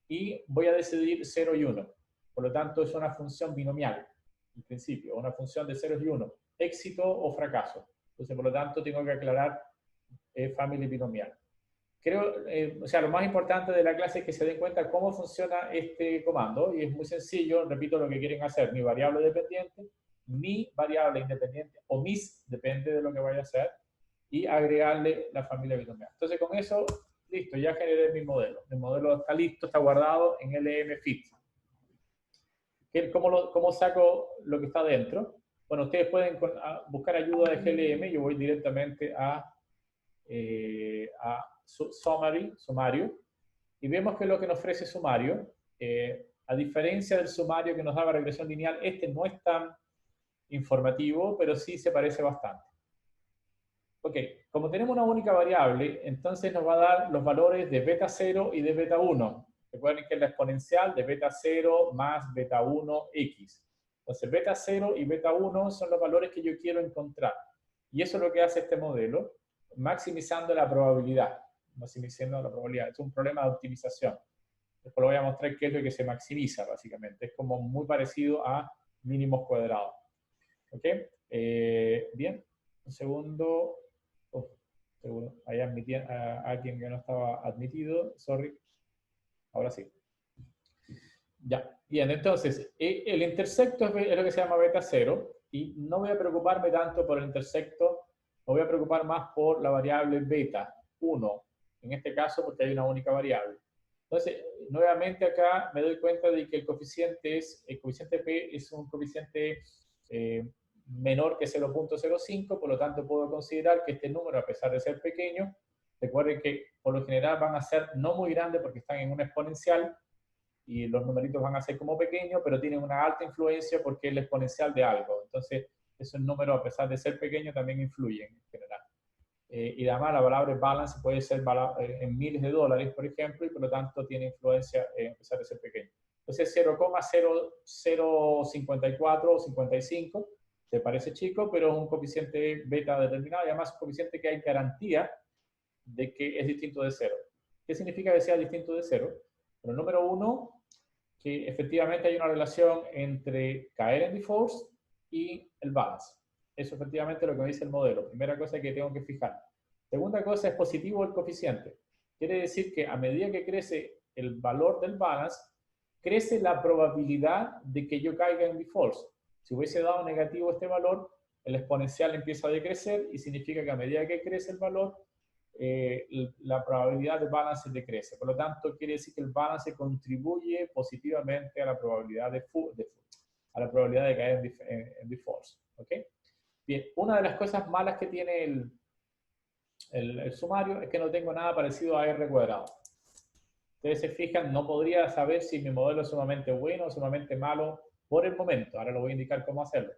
y voy a decidir 0 y 1. Por lo tanto, es una función binomial, en principio, una función de 0 y 1, éxito o fracaso. Entonces, por lo tanto, tengo que aclarar family binomial. Creo, o sea, lo más importante de la clase es que se den cuenta cómo funciona este comando, y es muy sencillo, repito lo que quieren hacer, mi variable dependiente, mi variable independiente, o mis, depende de lo que vaya a hacer, y agregarle la familia binomial. Entonces, con eso, listo, ya generé mi modelo. El modelo está listo, está guardado en LMFIT. ¿Cómo saco lo que está dentro? Bueno, ustedes pueden buscar ayuda de GLM, yo voy directamente a sumario, y vemos que lo que nos ofrece sumario, a diferencia del sumario que nos daba regresión lineal, este no es tan informativo, pero sí se parece bastante. Ok, como tenemos una única variable, entonces nos va a dar los valores de beta 0 y de beta 1. Recuerden que es la exponencial de beta 0 más beta 1 x. Entonces, beta 0 y beta 1 son los valores que yo quiero encontrar. Y eso es lo que hace este modelo, maximizando la probabilidad. Maximizando la probabilidad. Es un problema de optimización. Después lo voy a mostrar qué es lo que se maximiza, básicamente. Es como muy parecido a mínimos cuadrados. ¿Ok? Bien. Un segundo. Seguro. Ahí admití a alguien que no estaba admitido. Sorry. Ahora sí. Ya. Bien, entonces, el intersecto es lo que se llama beta 0. Y no voy a preocuparme tanto por el intersecto. Me voy a preocupar más por la variable beta 1. En este caso, porque hay una única variable. Entonces, nuevamente acá me doy cuenta de que el coeficiente P es un coeficiente menor que 0.05, por lo tanto puedo considerar que este número, a pesar de ser pequeño, recuerden que por lo general van a ser no muy grandes porque están en una exponencial y los numeritos van a ser como pequeños, pero tienen una alta influencia porque es la exponencial de algo. Entonces, esos números, a pesar de ser pequeños, también influyen en general. Y además la palabra balance puede ser en miles de dólares, por ejemplo, y por lo tanto tiene influencia a pesar de ser pequeño. Entonces 0,0054 o 55 te parece chico, pero es un coeficiente beta determinado y además un coeficiente que hay garantía de que es distinto de 0. ¿Qué significa que sea distinto de 0? Bueno, número 1, que efectivamente hay una relación entre caer en defaults y el balance. Eso efectivamente es lo que me dice el modelo. Primera cosa que tengo que fijar. Segunda cosa, es positivo el coeficiente. Quiere decir que a medida que crece el valor del balance, crece la probabilidad de que yo caiga en defaults. Si hubiese dado negativo este valor, el exponencial empieza a decrecer y significa que a medida que crece el valor, la probabilidad de balance decrece. Por lo tanto, quiere decir que el balance contribuye positivamente a la probabilidad de caer en defaults. ¿Okay? Bien, una de las cosas malas que tiene el sumario es que no tengo nada parecido a R cuadrado. Ustedes se fijan, no podría saber si mi modelo es sumamente bueno o sumamente malo por el momento. Ahora lo voy a indicar cómo hacerlo.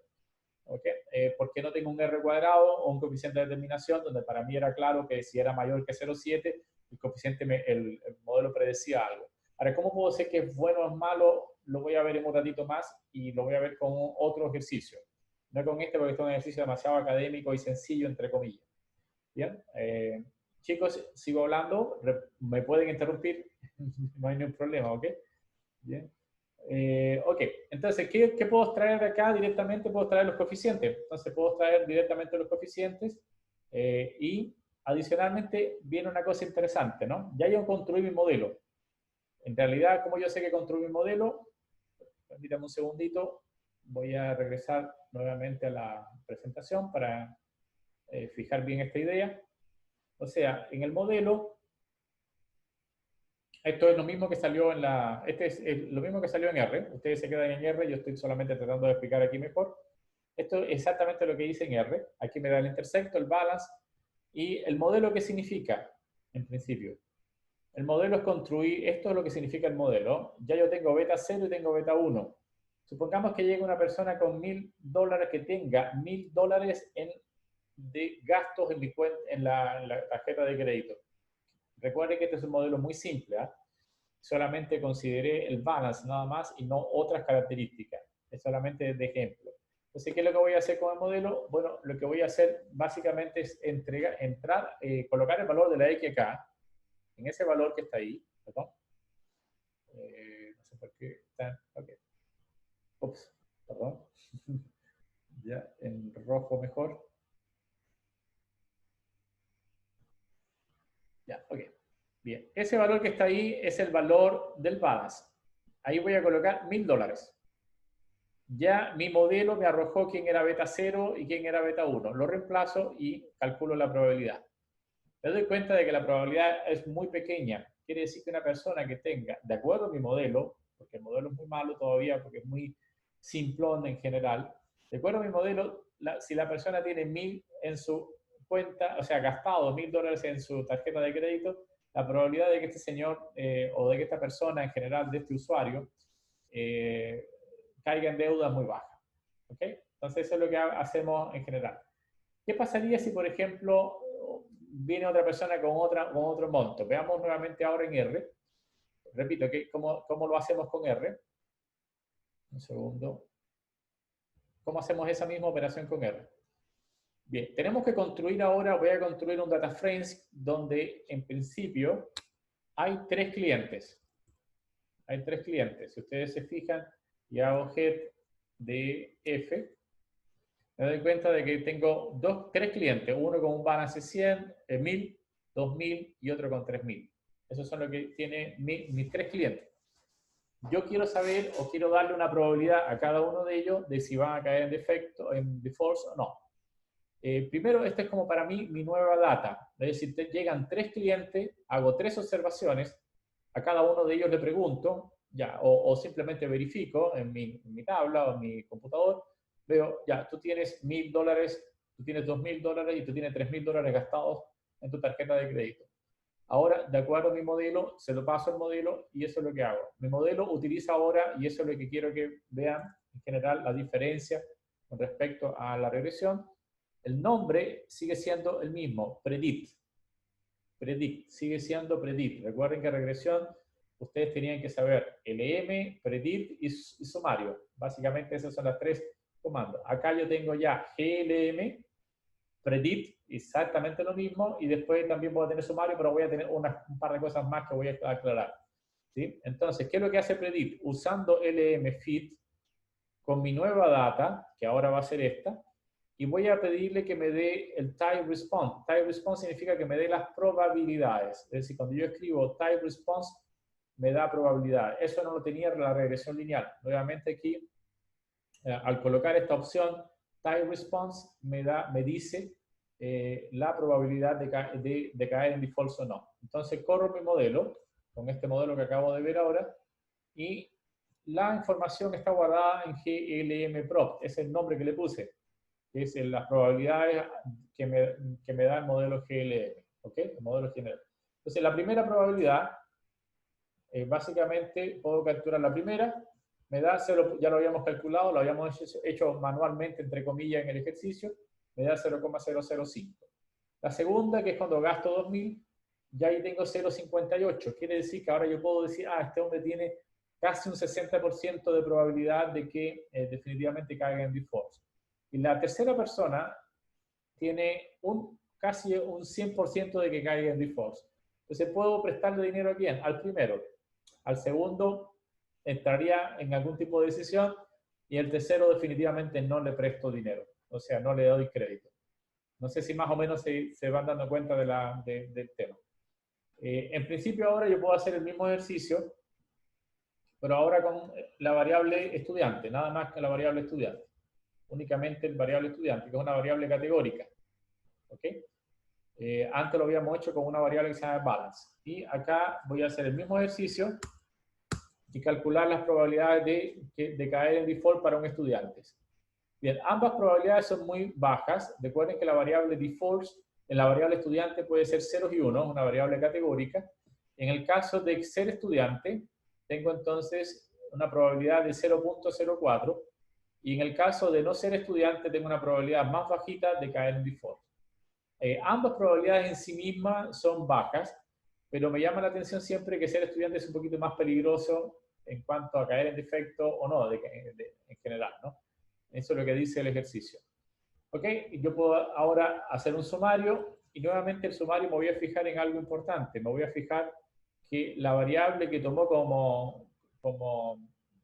¿Okay? Porque no tengo un R cuadrado o un coeficiente de determinación donde para mí era claro que si era mayor que 0,7, el coeficiente, el modelo predecía algo. Ahora, ¿cómo puedo decir que es bueno o es malo? Lo voy a ver en un ratito más y lo voy a ver con otro ejercicio. No con este porque este es un ejercicio demasiado académico y sencillo, entre comillas. Bien, chicos, sigo hablando, me pueden interrumpir, no hay ningún problema, ¿ok? Bien. Ok, entonces, ¿qué puedo extraer de acá directamente? Puedo extraer los coeficientes. Entonces, puedo extraer directamente los coeficientes y adicionalmente viene una cosa interesante, ¿no? Ya yo construí mi modelo. En realidad, como yo sé que construí mi modelo, permítame un segundito, voy a regresar nuevamente a la presentación para fijar bien esta idea. O sea, en el modelo, esto es lo mismo que salió en lo mismo que salió en R. Ustedes se quedan en R, yo estoy solamente tratando de explicar aquí mejor. Esto es exactamente lo que hice en R. Aquí me da el intersecto, el balance, y el modelo, ¿qué significa? En principio, el modelo es construir, esto es lo que significa el modelo. Ya yo tengo beta 0 y tengo beta 1. Supongamos que llegue una persona con $1.000 que tenga $1.000 de gastos en mi cuenta, en la tarjeta de crédito. Recuerden que este es un modelo muy simple, ¿eh? Solamente consideré el balance nada más y no otras características. Es solamente de ejemplo. Entonces, ¿qué es lo que voy a hacer con el modelo? Bueno, lo que voy a hacer básicamente es colocar el valor de la X acá, en ese valor que está ahí, perdón. No sé por qué está, ok. Ups, perdón. Ya, en rojo mejor. Ya, ok. Bien, ese valor que está ahí es el valor del balance. Ahí voy a colocar $1.000. Ya mi modelo me arrojó quién era beta 0 y quién era beta 1. Lo reemplazo y calculo la probabilidad. Me doy cuenta de que la probabilidad es muy pequeña. Quiere decir que una persona que tenga, de acuerdo a mi modelo, porque el modelo es muy malo todavía, porque es muy simplón en general, de acuerdo a mi modelo, si la persona tiene 1.000 en su cuenta, o sea, gastado $1.000 en su tarjeta de crédito, la probabilidad de que este señor o de que esta persona en general, de este usuario, caiga en deuda es muy baja. ¿Ok? Entonces eso es lo que hacemos en general. ¿Qué pasaría si, por ejemplo, viene otra persona con otro monto? Veamos nuevamente ahora en R. Repito, ¿cómo lo hacemos con R? Un segundo. ¿Cómo hacemos esa misma operación con R? Bien, tenemos que construir ahora, voy a construir un data frames donde en principio hay 3 clientes. Hay 3 clientes. Si ustedes se fijan y hago head de F, me doy cuenta de que tengo 3 clientes, uno con un balance 100, 1.000, 2.000 y otro con 3.000. Esos son los que tienen mis 3 clientes. Yo quiero saber o quiero darle una probabilidad a cada uno de ellos de si van a caer en defecto, en defaults o no. Primero, esta es como para mí mi nueva data. Es decir, llegan 3 clientes, hago 3 observaciones, a cada uno de ellos le pregunto, ya, o simplemente verifico en mi tabla o en mi computador, veo, ya, tú tienes $1.000, tú tienes $2.000 y tú tienes $3.000 gastados en tu tarjeta de crédito. Ahora, de acuerdo a mi modelo, se lo paso al modelo y eso es lo que hago. Mi modelo utiliza ahora, y eso es lo que quiero que vean en general, la diferencia con respecto a la regresión. El nombre sigue siendo el mismo, predict. Predict, sigue siendo predict. Recuerden que regresión, ustedes tenían que saber LM, predict y sumario. Básicamente esos son los 3 comandos. Acá yo tengo ya GLM, predict, exactamente lo mismo, y después también voy a tener sumario, pero voy a tener un par de cosas más que voy a aclarar. ¿Sí? Entonces, ¿qué es lo que hace predict? Usando LM fit, con mi nueva data, que ahora va a ser esta, y voy a pedirle que me dé el type response. Type response significa que me dé las probabilidades. Es decir, cuando yo escribo type response, me da probabilidad. Eso no lo tenía la regresión lineal. Nuevamente aquí, al colocar esta opción, type response me dice la probabilidad de caer en default o no. Entonces corro mi modelo, con este modelo que acabo de ver ahora, y la información está guardada en glmprop, es el nombre que le puse, que es las probabilidades que me da el modelo GLM, ¿ok? El modelo general. Entonces la primera probabilidad, básicamente puedo capturar la primera, me da 0, ya lo habíamos calculado, lo habíamos hecho manualmente, entre comillas, en el ejercicio, me da 0,005. La segunda, que es cuando gasto 2000, ya ahí tengo 0,58. Quiere decir que ahora yo puedo decir, este hombre tiene casi un 60% de probabilidad de que definitivamente caiga en default. Y la tercera persona tiene casi un 100% de que caiga en default. Entonces, ¿puedo prestarle dinero a quién? Al primero. Al segundo, entraría en algún tipo de decisión. Y el tercero, definitivamente, no le presto dinero. O sea, no le doy crédito. No sé si más o menos se van dando cuenta del tema. En principio, ahora yo puedo hacer el mismo ejercicio, pero ahora con la variable estudiante, nada más que la variable estudiante. Únicamente el variable estudiante, que es una variable categórica. ¿Ok? Antes lo habíamos hecho con una variable que se llama balance. Y acá voy a hacer el mismo ejercicio y calcular las probabilidades de caer en default para un estudiante. Bien, ambas probabilidades son muy bajas. Recuerden que la variable default en la variable estudiante puede ser 0 y 1, una variable categórica. En el caso de ser estudiante, tengo entonces una probabilidad de 0,04. Y en el caso de no ser estudiante, tengo una probabilidad más bajita de caer en default. Ambas probabilidades en sí mismas son bajas, pero me llama la atención siempre que ser estudiante es un poquito más peligroso en cuanto a caer en defecto o no, en general, ¿no? Eso es lo que dice el ejercicio. ¿Ok? Yo puedo ahora hacer un sumario y nuevamente el sumario me voy a fijar en algo importante. Me voy a fijar que la variable que tomó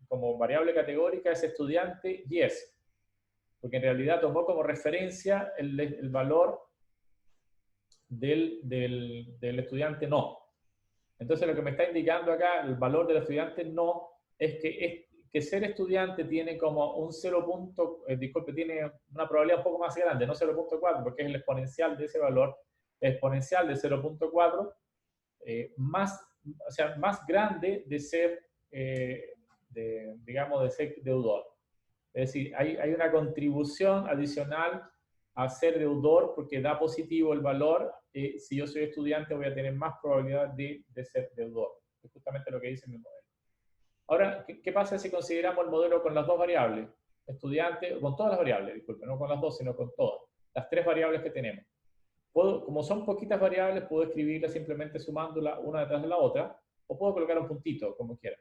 como variable categórica es estudiante yes, porque en realidad tomó como referencia el valor del estudiante no. Entonces lo que me está indicando acá, el valor del estudiante no, es que ser estudiante tiene como un 0. Disculpe, tiene una probabilidad un poco más grande, no 0,4, porque es el exponencial de ese valor, exponencial de 0,4, o sea, más grande de ser, digamos, de ser deudor. Es decir, hay una contribución adicional a ser deudor porque da positivo el valor. Si yo soy estudiante voy a tener más probabilidad de ser deudor. Es justamente lo que dice mi modelo. Ahora, ¿qué pasa si consideramos el modelo con las dos variables? Estudiante, con todas las variables, disculpe, no con las dos, sino con todas. Las tres variables que tenemos. Como son poquitas variables, puedo escribirlas simplemente sumándolas una detrás de la otra, o puedo colocar un puntito, como quiera.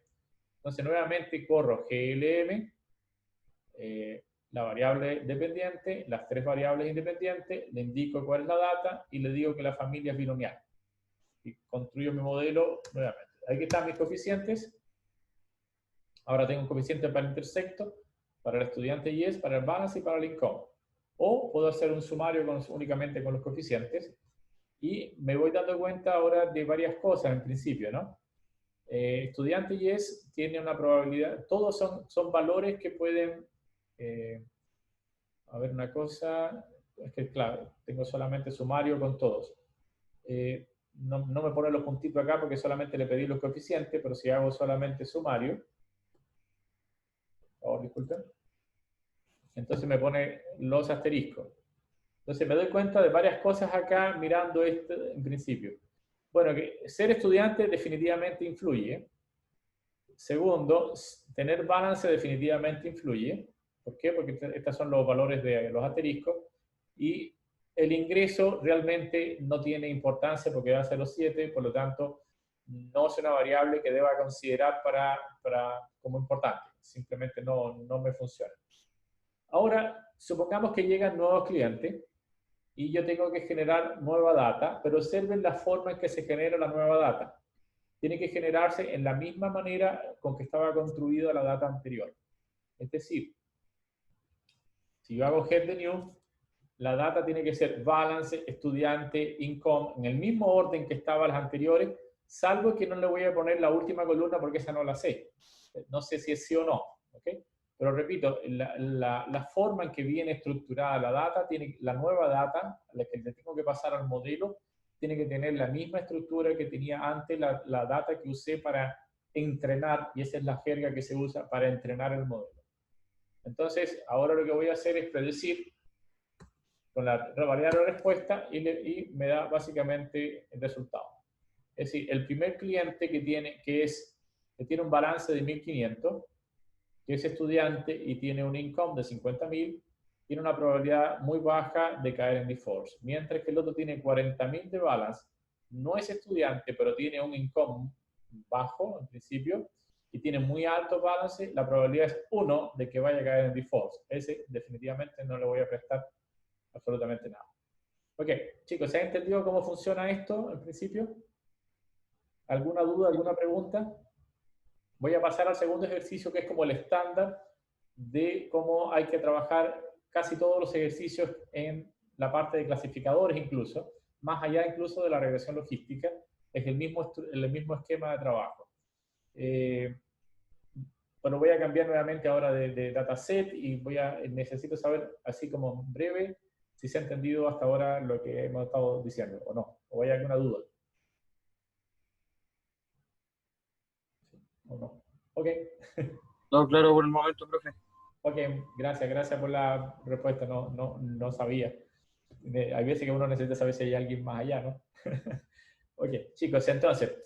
Entonces, nuevamente corro glm, la variable dependiente, las tres variables independientes, le indico cuál es la data y le digo que la familia es binomial. Y construyo mi modelo nuevamente. Aquí están mis coeficientes. Ahora tengo un coeficiente para el intersecto, para el estudiante yes, para el balance y para el income. O puedo hacer un sumario únicamente con los coeficientes y me voy dando cuenta ahora de varias cosas en principio, ¿no? Estudiante yes tiene una probabilidad, todos son valores que pueden, a ver una cosa, es que claro, tengo solamente sumario con todos. No me pone los puntitos acá porque solamente le pedí los coeficientes, pero si hago solamente sumario, por favor, disculpen, entonces me pone los asteriscos. Entonces me doy cuenta de varias cosas acá mirando esto en principio. Bueno, que ser estudiante definitivamente influye. Segundo, tener balance definitivamente influye. ¿Por qué? Porque estos son los valores de los asteriscos. Y el ingreso realmente no tiene importancia porque va a ser los 7, por lo tanto, no es una variable que deba considerar como importante. Simplemente no me funciona. Ahora, supongamos que llegan nuevos clientes y yo tengo que generar nueva data, pero observen la forma en que se genera la nueva data. Tiene que generarse en la misma manera con que estaba construida la data anterior. Es decir, si yo hago get the new, la data tiene que ser balance, estudiante, income, en el mismo orden que estaban las anteriores, salvo que no le voy a poner la última columna porque esa no la sé. No sé si es sí o no, ¿ok? Pero repito, la forma en que viene estructurada la data, la nueva data, la que le tengo que pasar al modelo, tiene que tener la misma estructura que tenía antes la data que usé para entrenar, y esa es la jerga que se usa para entrenar el modelo. Entonces, ahora lo que voy a hacer es predecir con la variable de respuesta y me da básicamente el resultado. Es decir, el primer cliente que tiene un balance de 1.500, que es estudiante y tiene un income de 50.000, tiene una probabilidad muy baja de caer en default. Mientras que el otro tiene 40.000 de balance, no es estudiante, pero tiene un income bajo en principio y tiene muy alto balance, la probabilidad es 1 de que vaya a caer en default. Ese definitivamente no le voy a prestar absolutamente nada. Ok, chicos, ¿se ha entendido cómo funciona esto al principio? ¿Alguna duda, alguna pregunta? Voy a pasar al segundo ejercicio, que es como el estándar de cómo hay que trabajar casi todos los ejercicios en la parte de clasificadores incluso, más allá incluso de la regresión logística, es el mismo esquema de trabajo. Bueno, voy a cambiar nuevamente ahora de dataset y necesito saber, así como en breve, si se ha entendido hasta ahora lo que hemos estado diciendo o no, o hay alguna duda. ¿O no? Ok. No, claro, por el momento, profe. Ok, gracias por la respuesta, no sabía. Hay veces que uno necesita saber si hay alguien más allá, ¿no? Ok, chicos, entonces,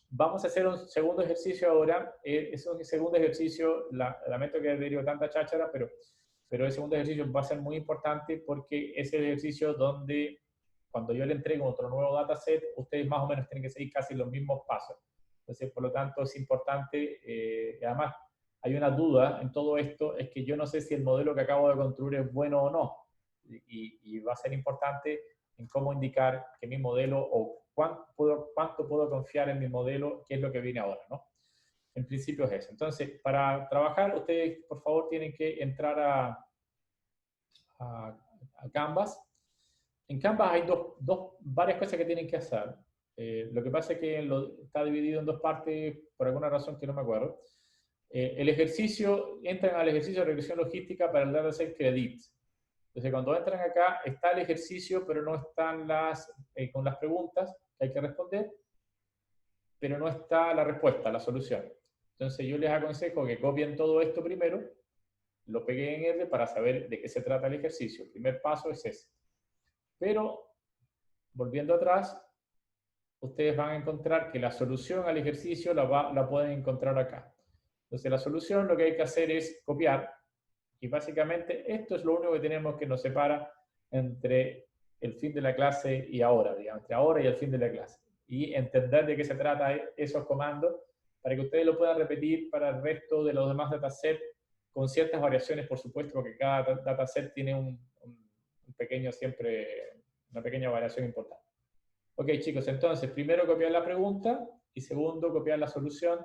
vamos a hacer un segundo ejercicio ahora. Es un segundo ejercicio, lamento que haya tenido tanta cháchara, pero el segundo ejercicio va a ser muy importante porque es el ejercicio donde cuando yo le entrego otro nuevo dataset, ustedes más o menos tienen que seguir casi los mismos pasos. Entonces, por lo tanto, es importante, y además, hay una duda en todo esto, es que yo no sé si el modelo que acabo de construir es bueno o no. Y va a ser importante en cómo indicar que mi modelo o cuánto puedo confiar en mi modelo, qué es lo que viene ahora, ¿no? En principio es eso. Entonces, para trabajar, ustedes, por favor, tienen que entrar a Canvas. En Canvas hay varias cosas que tienen que hacer. Lo que pasa es que está dividido en dos partes por alguna razón que no me acuerdo. El ejercicio, entran al ejercicio de regresión logística para el dataset credit. Entonces, cuando entran acá, está el ejercicio, pero no están con las preguntas que hay que responder, pero no está la respuesta, la solución. Entonces, yo les aconsejo que copien todo esto primero, lo peguen en R para saber de qué se trata el ejercicio. El primer paso es ese. Pero, volviendo atrás, ustedes van a encontrar que la solución al ejercicio la pueden encontrar acá. Entonces, la solución lo que hay que hacer es copiar, y básicamente esto es lo único que tenemos que nos separa entre el fin de la clase y ahora, digamos, entre ahora y el fin de la clase. Y entender de qué se trata esos comandos para que ustedes lo puedan repetir para el resto de los demás datasets con ciertas variaciones, por supuesto, porque cada dataset tiene una pequeña variación importante. Ok, chicos, entonces, primero copiar la pregunta y segundo, copiar la solución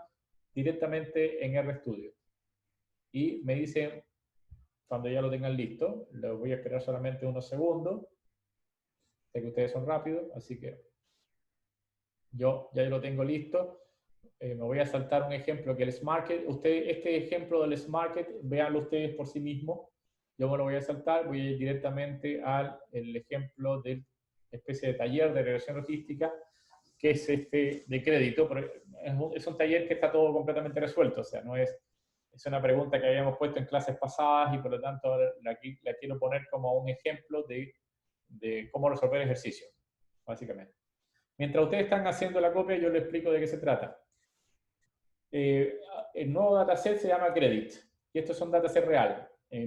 directamente en RStudio. Y me dicen, cuando ya lo tengan listo, lo voy a esperar solamente unos segundos. Sé que ustedes son rápidos, así que yo ya lo tengo listo. Me voy a saltar un ejemplo que el SmartMarket, este ejemplo del SmartMarket, véanlo ustedes por sí mismos. Yo me lo voy a saltar, voy a ir directamente al ejemplo de especie de taller de regresión logística, que es este de crédito. Es un taller que está todo completamente resuelto, o sea, no es una pregunta que habíamos puesto en clases pasadas y por lo tanto la quiero poner como un ejemplo de cómo resolver ejercicios, básicamente. Mientras ustedes están haciendo la copia, yo les explico de qué se trata. El nuevo dataset se llama Credit, y estos son datasets reales.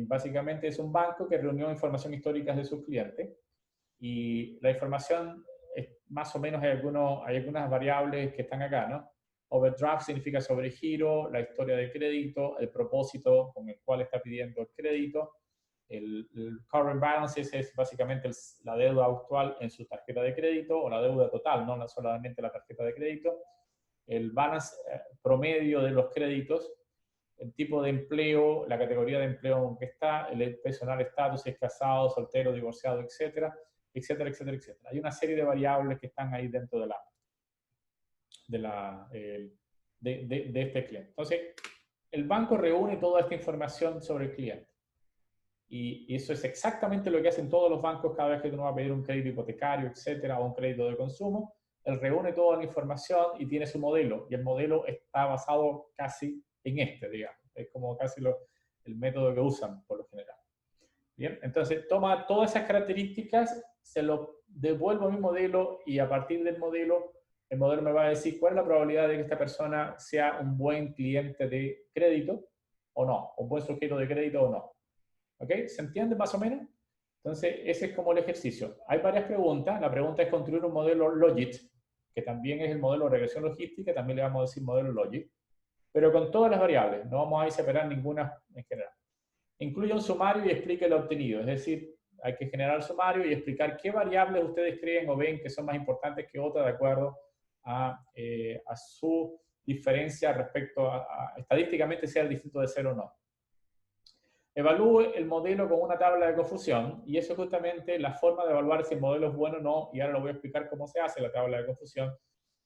Básicamente es un banco que reunió información histórica de sus clientes, y la información, más o menos hay algunas variables que están acá, ¿no? Overdraft significa sobregiro, la historia de crédito, el propósito con el cual está pidiendo el crédito. El current balances es básicamente la deuda actual en su tarjeta de crédito o la deuda total, no solamente la tarjeta de crédito. El balance promedio de los créditos, el tipo de empleo, la categoría de empleo en que está, el personal estatus, si es casado, soltero, divorciado, etcétera, etcétera, etcétera, etcétera. Hay una serie de variables que están ahí dentro de este cliente. Entonces, el banco reúne toda esta información sobre el cliente. Y eso es exactamente lo que hacen todos los bancos cada vez que uno va a pedir un crédito hipotecario, etcétera, o un crédito de consumo. Él reúne toda la información y tiene su modelo. Y el modelo está basado casi en digamos. Es como casi el método que usan por lo general. Bien, entonces toma todas esas características, se lo devuelvo a mi modelo y a partir del modelo, el modelo me va a decir cuál es la probabilidad de que esta persona sea un buen cliente de crédito o no, un buen sujeto de crédito o no. ¿Ok? ¿Se entiende más o menos? Entonces, ese es como el ejercicio. Hay varias preguntas. La pregunta es construir un modelo Logit, que también es el modelo de regresión logística, también le vamos a decir modelo Logit, pero con todas las variables. No vamos a separar ninguna en general. Incluye un sumario y explique lo obtenido. Es decir, hay que generar el sumario y explicar qué variables ustedes creen o ven que son más importantes que otras de acuerdo a su diferencia respecto estadísticamente sea distinto de 0 o no. Evalúe el modelo con una tabla de confusión y eso es justamente la forma de evaluar si el modelo es bueno o no, y ahora lo voy a explicar cómo se hace la tabla de confusión,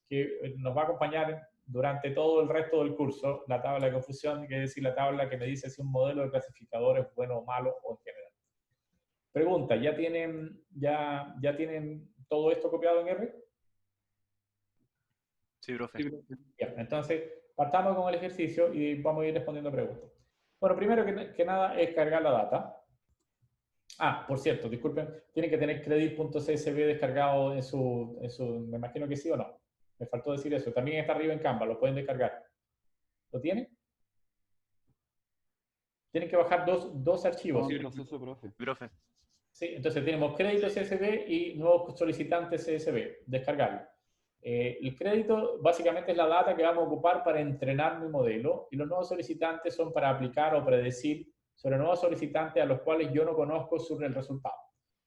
que nos va a acompañar durante todo el resto del curso, la tabla de confusión, que es decir, la tabla que me dice si un modelo de clasificador es bueno o malo o en general. Pregunta, ¿ya tienen todo esto copiado en R? Sí, profe. Bien, entonces partamos con el ejercicio y vamos a ir respondiendo preguntas. Bueno, primero que nada es cargar la data. Ah, por cierto, disculpen, tienen que tener credit.csv descargado en su, me imagino que sí o no. Me faltó decir eso. También está arriba en Canva, lo pueden descargar. ¿Lo tienen? Tienen que bajar dos archivos. Sí, proceso, profe. Profe. Sí, entonces tenemos crédito CSV y nuevos solicitantes CSV. Descargarlo. El crédito básicamente es la data que vamos a ocupar para entrenar mi modelo y los nuevos solicitantes son para aplicar o predecir sobre nuevos solicitantes a los cuales yo no conozco sobre el resultado.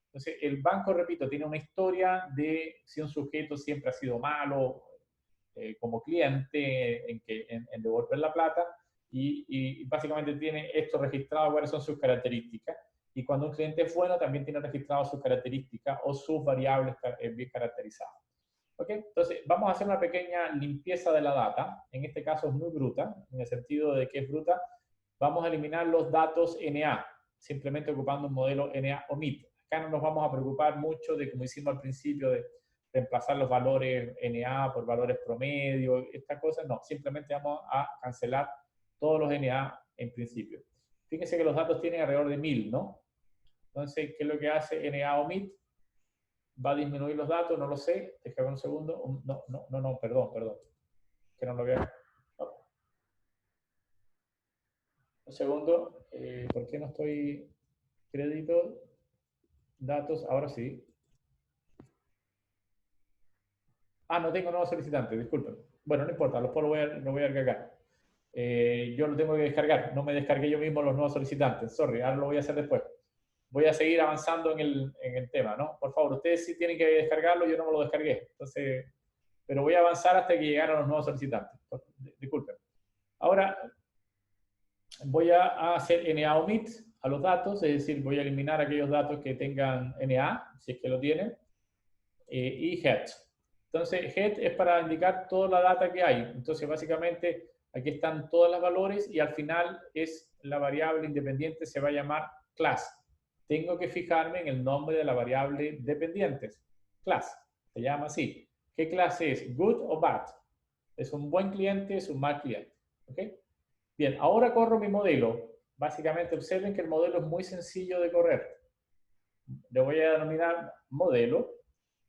Entonces, el banco, repito, tiene una historia de si un sujeto siempre ha sido malo como cliente en devolver la plata y básicamente tiene esto registrado, cuáles son sus características. Y cuando un cliente es bueno, también tiene registrado sus características o sus variables bien caracterizadas. ¿Ok? Entonces, vamos a hacer una pequeña limpieza de la data. En este caso es muy bruta, en el sentido de que es bruta. Vamos a eliminar los datos NA, simplemente ocupando un modelo NA omit. Acá no nos vamos a preocupar mucho de, como hicimos al principio, de reemplazar los valores NA por valores promedio, estas cosas. No, simplemente vamos a cancelar todos los NA en principio. Fíjense que los datos tienen alrededor de 1000, ¿no? Entonces, ¿qué es lo que hace NA omit? ¿Va a disminuir los datos? No lo sé. Déjame un segundo. No, perdón. Que no lo vea. No. Un segundo. ¿Por qué no estoy crédito? Datos, ahora sí. Ah, no tengo nuevos solicitantes, disculpen. Bueno, no importa, lo voy a descargar. Yo lo tengo que descargar. No me descargué yo mismo los nuevos solicitantes. Sorry, ahora lo voy a hacer después. Voy a seguir avanzando en el tema, ¿no? Por favor, ustedes sí tienen que descargarlo, yo no me lo descargué. Entonces, pero voy a avanzar hasta que lleguen los nuevos solicitantes. Disculpen. Ahora, voy a hacer NA omit a los datos, es decir, voy a eliminar aquellos datos que tengan NA, si es que lo tienen, y head. Entonces, head es para indicar toda la data que hay. Entonces, básicamente, aquí están todos los valores y al final es la variable independiente, se va a llamar class. Tengo que fijarme en el nombre de la variable dependientes. Class, se llama así. ¿Qué clase es? ¿Good o bad? ¿Es un buen cliente? ¿Es un mal cliente? ¿Ok? Bien, ahora corro mi modelo. Básicamente, observen que el modelo es muy sencillo de correr. Le voy a denominar modelo.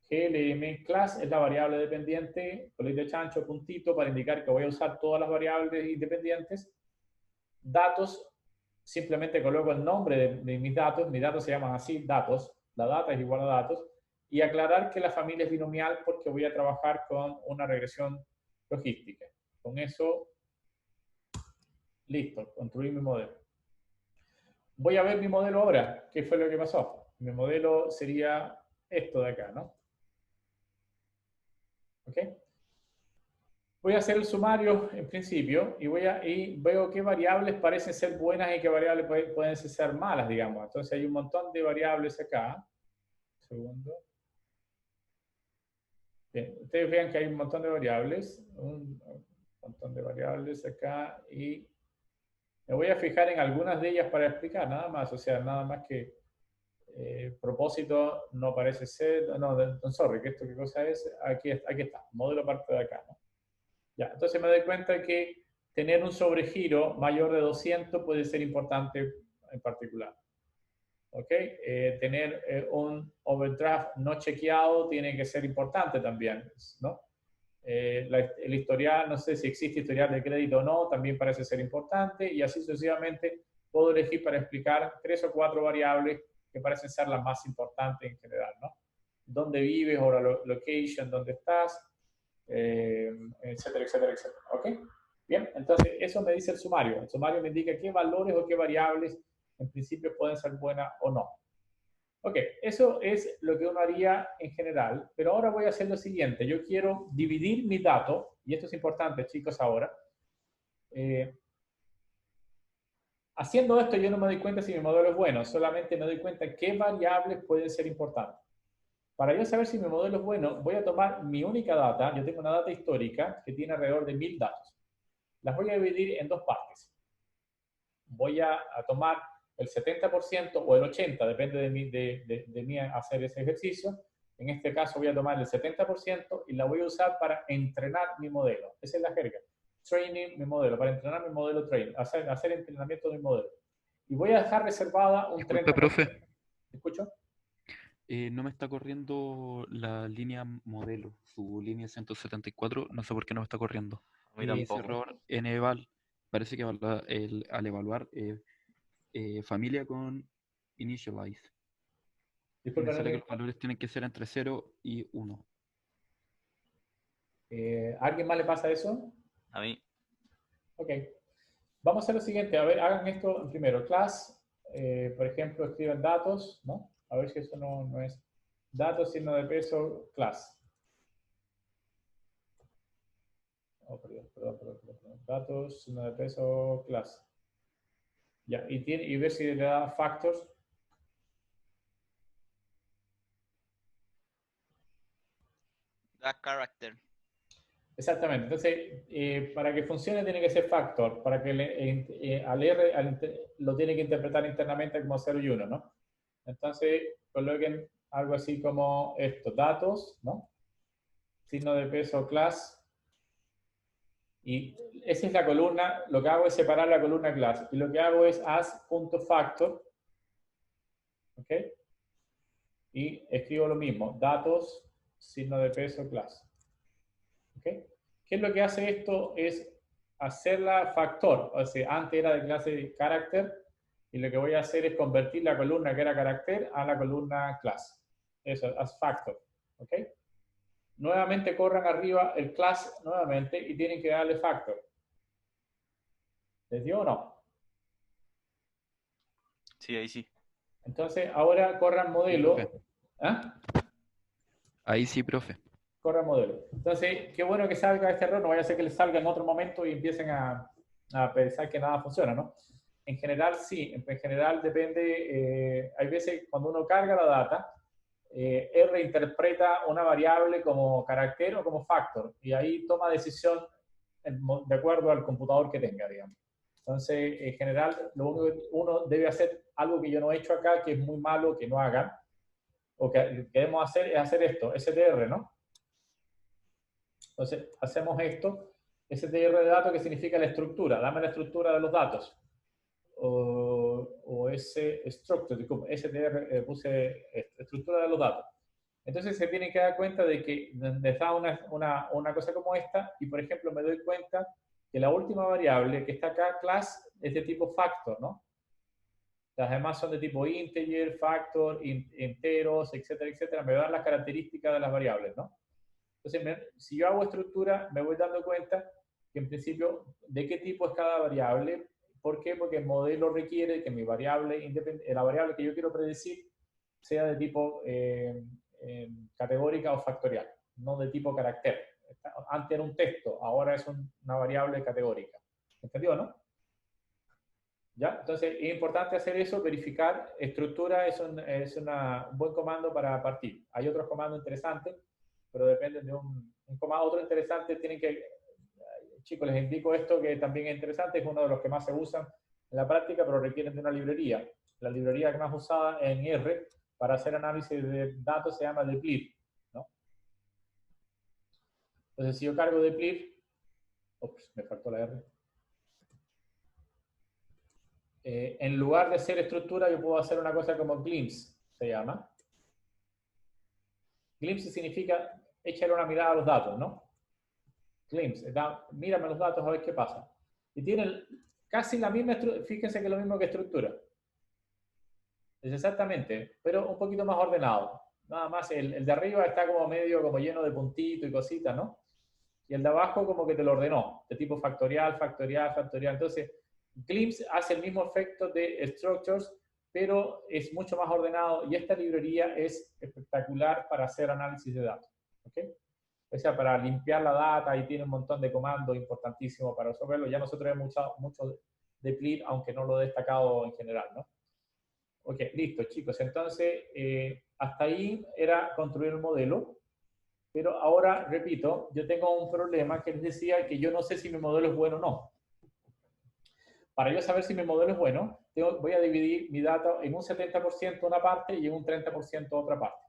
GLM class es la variable dependiente, colita de chancho, puntito, para indicar que voy a usar todas las variables independientes. Datos, simplemente coloco el nombre de mis datos se llaman así, datos, la data es igual a datos, y aclarar que la familia es binomial porque voy a trabajar con una regresión logística. Con eso, listo, construí mi modelo. Voy a ver mi modelo ahora, ¿qué fue lo que pasó? Mi modelo sería esto de acá, ¿no? ¿Ok? voy a hacer el sumario en principio y veo qué variables parecen ser buenas y qué variables pueden ser malas, digamos. Entonces hay un montón de variables acá. Un segundo. Bien, ustedes vean que hay un montón de variables. Un montón de variables acá y me voy a fijar en algunas de ellas para explicar, nada más. O sea, nada más que propósito no parece ser... No, sorry, ¿esto qué cosa es? Aquí está, modelo parte de acá, ¿no? Ya, entonces me doy cuenta que tener un sobregiro mayor de 200 puede ser importante en particular. ¿Ok? Tener un overdraft no chequeado tiene que ser importante también, ¿no? El historial, no sé si existe historial de crédito o no, también parece ser importante y así sucesivamente puedo elegir para explicar 3 o 4 variables que parecen ser las más importantes en general, ¿no? Dónde vives o la location, dónde estás, etcétera, etcétera, etcétera. ¿Ok? Bien, entonces eso me dice el sumario. El sumario me indica qué valores o qué variables en principio pueden ser buenas o no. Ok, eso es lo que uno haría en general, pero ahora voy a hacer lo siguiente. Yo quiero dividir mi dato, y esto es importante, chicos, ahora. Haciendo esto yo no me doy cuenta si mi modelo es bueno, solamente me doy cuenta qué variables pueden ser importantes. Para yo saber si mi modelo es bueno, voy a tomar mi única data. Yo tengo una data histórica que tiene alrededor de 1000 datos. Las voy a dividir en dos partes. Voy a tomar el 70% o el 80%, depende de mí hacer ese ejercicio. En este caso voy a tomar el 70% y la voy a usar para entrenar mi modelo. Esa es la jerga. Training mi modelo, para entrenar mi modelo training, hacer entrenamiento de mi modelo. Y voy a dejar reservada un Disculpe, 30%. profe. ¿Me escucho? No me está corriendo la línea modelo, su línea 174, no sé por qué no me está corriendo. A mí Y ese tampoco. error en eval, parece que al evaluar familia con initialize. Disculpen, Me sale que los valores tienen que ser entre 0 y 1. ¿alguien más le pasa eso? A mí. Ok. Vamos a hacer lo siguiente. A ver, hagan esto primero. Class, por ejemplo, escriban datos, ¿no? A ver si eso no es. Datos, signo de peso, class. Oh, perdón. Datos, signo de peso, class. Ya, y ver si le da factors. Da character. Exactamente. Entonces, para que funcione tiene que ser factor. Para que al R lo tiene que interpretar internamente como 0 y 1, ¿no? Entonces, coloquen algo así como esto. Datos, ¿no? Signo de peso, class. Y esa es la columna. Lo que hago es separar la columna class. Y lo que hago es as.factor. ¿Ok? Y escribo lo mismo. Datos, signo de peso, class. ¿Ok? ¿Qué es lo que hace esto? Es hacerla factor. O sea, antes era de clase character. Y lo que voy a hacer es convertir la columna que era carácter a la columna class. Eso, as factor. ¿Ok? Nuevamente corran arriba el class nuevamente y tienen que darle factor. ¿Les dio o no? Sí, ahí sí. Entonces, ahora corran modelo. Sí, profe. ¿Ah? Ahí sí, profe. Corran modelo. Entonces, qué bueno que salga este error. No vaya a ser que les salga en otro momento y empiecen a pensar que nada funciona, ¿no? En general, sí. En general depende. Hay veces cuando uno carga la data, R interpreta una variable como carácter o como factor. Y ahí toma decisión de acuerdo al computador que tenga, digamos. Entonces, en general, lo único que uno debe hacer, algo que yo no he hecho acá, que es muy malo que no hagan, o que queremos hacer, es hacer esto, STR, ¿no? Entonces, hacemos esto, STR de datos, que significa la estructura, dame la estructura de los datos. O structure, como STR, puse estructura de los datos. Entonces se tienen que dar cuenta de que les da una cosa como esta, y por ejemplo me doy cuenta que la última variable que está acá, class, es de tipo factor, ¿no? Las demás son de tipo integer, factor, enteros, etcétera, etcétera. Me dan las características de las variables, ¿no? Entonces, si yo hago estructura, me voy dando cuenta que en principio, ¿de qué tipo es cada variable? ¿Por qué? Porque el modelo requiere que mi variable, la variable que yo quiero predecir, sea de tipo categórica o factorial, no de tipo carácter. Antes era un texto, ahora es una variable categórica. ¿Entendió, no? ¿Ya? Entonces, es importante hacer eso, verificar. Estructura es un buen comando para partir. Hay otros comandos interesantes, pero dependen de un comando. Otro interesante, tienen que... Chicos, les indico esto que también es interesante, es uno de los que más se usan en la práctica, pero requieren de una librería. La librería que más usada en R para hacer análisis de datos se llama deplit, ¿no? Entonces, si yo cargo deplit, ups, me faltó la R. En lugar de hacer estructura, yo puedo hacer una cosa como glimpse, se llama. Glimpse significa echar una mirada a los datos, ¿no? Glimpse, mírame los datos a ver qué pasa. Y tienen casi la misma estructura, fíjense que es lo mismo que estructura. Es exactamente, pero un poquito más ordenado. Nada más, el de arriba está como medio como lleno de puntitos y cositas, ¿no? Y el de abajo como que te lo ordenó, de tipo factorial, factorial, factorial. Entonces, Glimpse hace el mismo efecto de Structures, pero es mucho más ordenado y esta librería es espectacular para hacer análisis de datos. ¿Okay? O sea, para limpiar la data y tiene un montón de comandos importantísimos para resolverlo. Ya nosotros hemos usado mucho de Plit, aunque no lo he destacado en general, ¿no? Ok, listo, chicos. Entonces, hasta ahí era construir el modelo. Pero ahora, repito, yo tengo un problema que les decía que yo no sé si mi modelo es bueno o no. Para yo saber si mi modelo es bueno, voy a dividir mi data en un 70% una parte y en un 30% otra parte.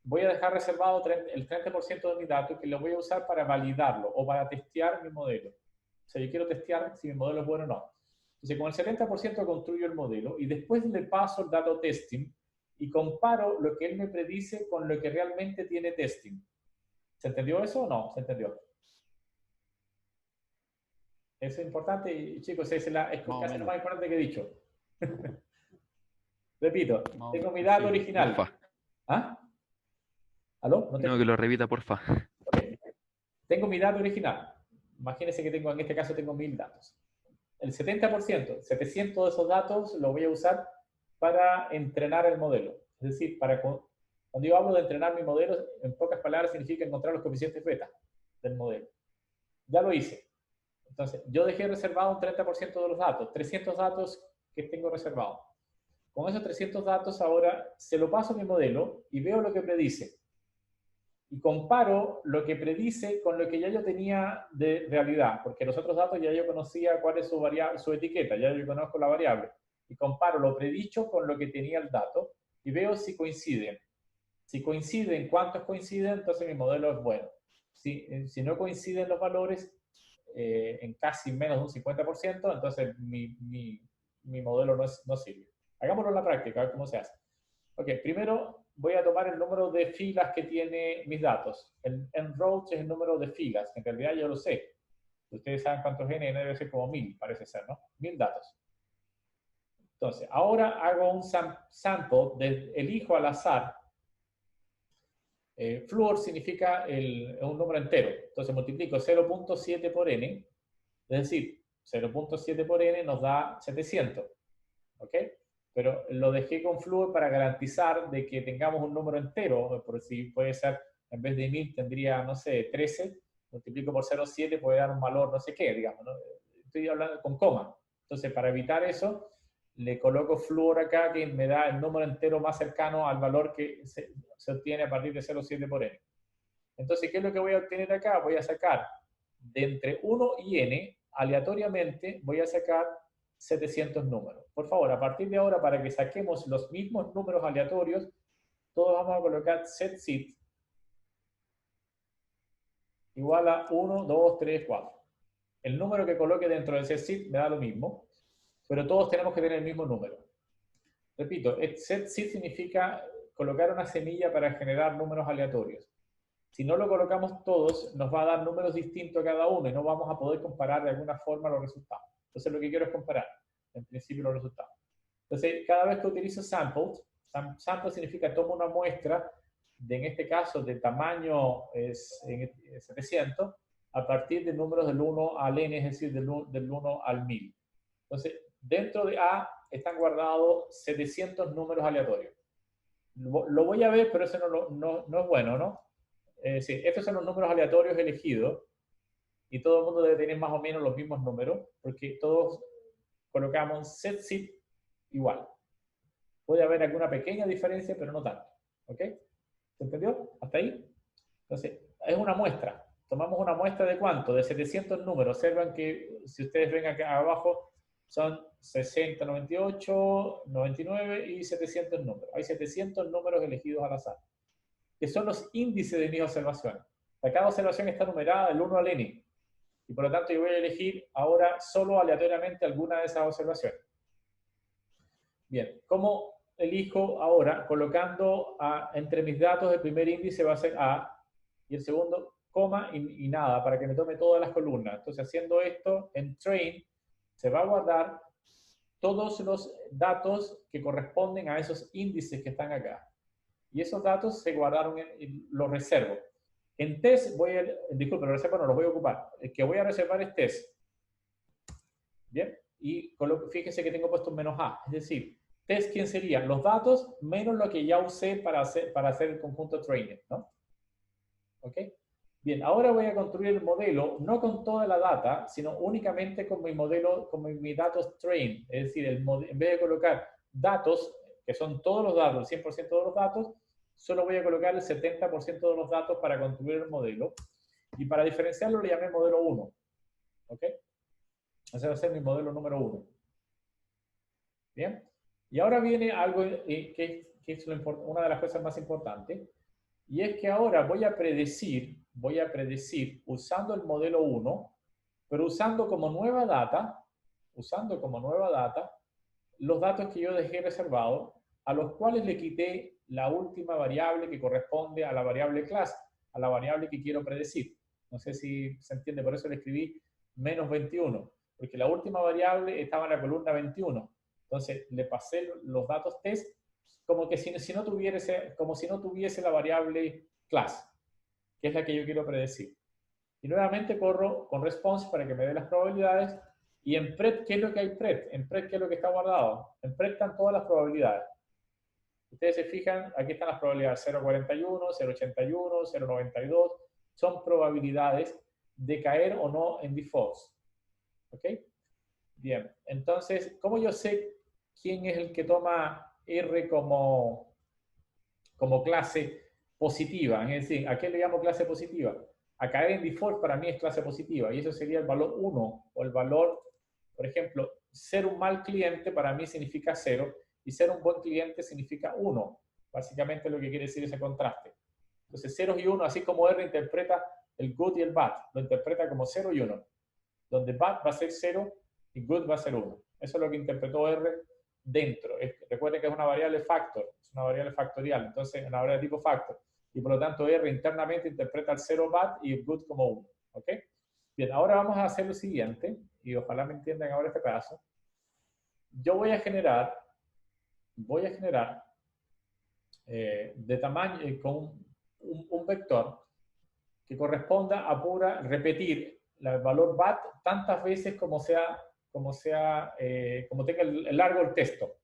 Voy a dejar reservado el 30% de mi datos que lo voy a usar para validarlo o para testear mi modelo. O sea, yo quiero testear si mi modelo es bueno o no. Entonces, con el 70% construyo el modelo y después le paso el dato testing y comparo lo que él me predice con lo que realmente tiene testing. ¿Se entendió eso o no? ¿Se entendió? Eso es importante, chicos, es casi lo más importante que he dicho. Repito, tengo mi dato original. Porfa. ¿Ah? ¿Aló? No, que lo repita, porfa. Okay. Tengo mi dato original. Imagínense que tengo, en este caso tengo 1000 datos. El 70%, 700 de esos datos los voy a usar para entrenar el modelo. Es decir, cuando yo hablo de entrenar mi modelo, en pocas palabras significa encontrar los coeficientes beta del modelo. Ya lo hice. Entonces, yo dejé reservado un 30% de los datos, 300 datos que tengo reservados. Con esos 300 datos ahora se lo paso a mi modelo y veo lo que predice. Y comparo lo que predice con lo que ya yo tenía de realidad, porque los otros datos ya yo conocía cuál es su etiqueta, ya yo conozco la variable. Y comparo lo predicho con lo que tenía el dato y veo si coinciden. Si coinciden, cuántos coinciden, entonces mi modelo es bueno. Si no coinciden los valores, en casi menos de un 50%, entonces mi modelo no sirve. Hagámoslo en la práctica, a ver cómo se hace. Ok, primero voy a tomar el número de filas que tiene mis datos. El rows es el número de filas, en realidad yo lo sé. Ustedes saben cuántos n debe ser como 1000, parece ser, ¿no? 1000 datos. Entonces, ahora hago un sample, elijo al azar. Floor significa un número entero. Entonces multiplico 0.7 por n, es decir, 0.7 por n nos da 700. ¿Ok? Pero lo dejé con Floor para garantizar de que tengamos un número entero, por si puede ser, en vez de 1000 tendría, no sé, 13, multiplico por 0.7 puede dar un valor no sé qué, digamos, ¿no? Estoy hablando con coma. Entonces, para evitar eso, le coloco Floor acá, que me da el número entero más cercano al valor que se obtiene a partir de 0.7 por n. Entonces, ¿qué es lo que voy a obtener acá? Voy a sacar de entre 1 y n, aleatoriamente, voy a sacar 700 números. Por favor, a partir de ahora, para que saquemos los mismos números aleatorios, todos vamos a colocar setSeed igual a 1, 2, 3, 4. El número que coloque dentro del setSeed me da lo mismo, pero todos tenemos que tener el mismo número. Repito, setSeed significa colocar una semilla para generar números aleatorios. Si no lo colocamos todos, nos va a dar números distintos a cada uno y no vamos a poder comparar de alguna forma los resultados. Entonces lo que quiero es comparar, en principio, los resultados. Entonces, cada vez que utilizo sample significa tomo una muestra, en este caso de tamaño 700, a partir de números del 1 al n, es decir, del 1 al 1000. Entonces, dentro de A están guardados 700 números aleatorios. Lo voy a ver, pero eso no es bueno, ¿no? sí, estos son los números aleatorios elegidos y todo el mundo debe tener más o menos los mismos números porque todos colocamos setZip igual. Puede haber alguna pequeña diferencia, pero no tanto. ¿Ok? ¿Se entendió? ¿Hasta ahí? Entonces, es una muestra. Tomamos una muestra de ¿cuánto? De 700 números. Observan que si ustedes ven acá abajo, son 60, 98, 99 y 700 números. Hay 700 números elegidos al azar, que son los índices de mis observaciones. Cada observación está numerada del 1 al n. Y por lo tanto yo voy a elegir ahora solo aleatoriamente alguna de esas observaciones. Bien, ¿cómo elijo ahora? Colocando entre mis datos el primer índice va a ser A y el segundo coma y nada para que me tome todas las columnas. Entonces haciendo esto en train se va a guardar todos los datos que corresponden a esos índices que están acá. Y esos datos se guardaron, los reservo. En test voy a, disculpe, los reservo no los voy a ocupar. El que voy a reservar es test. Bien, y fíjense que tengo puesto un menos A. Es decir, test, ¿quién sería? Los datos menos lo que ya usé para hacer el conjunto training, ¿no? ¿Ok? Bien, ahora voy a construir el modelo, no con toda la data, sino únicamente con mi modelo, con mis datos train. Es decir, en vez de colocar datos, que son todos los datos, el 100% de los datos, solo voy a colocar el 70% de los datos para construir el modelo. Y para diferenciarlo le llamé modelo 1. ¿Ok? Ese va a ser mi modelo número 1. Bien. Y ahora viene algo que es una de las cosas más importantes. Y es que ahora voy a predecir usando el modelo 1, pero usando como nueva data, los datos que yo dejé reservados, a los cuales le quité la última variable que corresponde a la variable class, a la variable que quiero predecir. No sé si se entiende, por eso le escribí menos 21, porque la última variable estaba en la columna 21. Entonces le pasé los datos test como que si no tuviese la variable class, que es la que yo quiero predecir. Y nuevamente corro con response para que me dé las probabilidades. Y en pred, ¿qué es lo que hay pred? En pred, ¿qué es lo que está guardado? En pred están todas las probabilidades. Ustedes se fijan, aquí están las probabilidades 0.41, 0.81, 0.92. Son probabilidades de caer o no en defaults. ¿Ok? Bien, entonces, ¿cómo yo sé quién es el que toma R como clase positiva? Es decir, ¿a qué le llamo clase positiva? A caer en default para mí es clase positiva, y eso sería el valor 1, o el valor, por ejemplo, ser un mal cliente para mí significa 0, y ser un buen cliente significa 1. Básicamente lo que quiere decir ese contraste. Entonces 0 y 1, así como R interpreta el good y el bad, lo interpreta como 0 y 1, donde bad va a ser 0 y good va a ser 1. Eso es lo que interpretó R dentro. Recuerden que es una variable factor, es una variable factorial, entonces una variable tipo factor. Y por lo tanto R internamente interpreta el 0 bad y el good como 1. ¿Ok? Bien, ahora vamos a hacer lo siguiente, y ojalá me entiendan ahora este pedazo. Yo voy a generar de tamaño, con un vector que corresponda a repetir el valor bat tantas veces como tenga el largo el texto.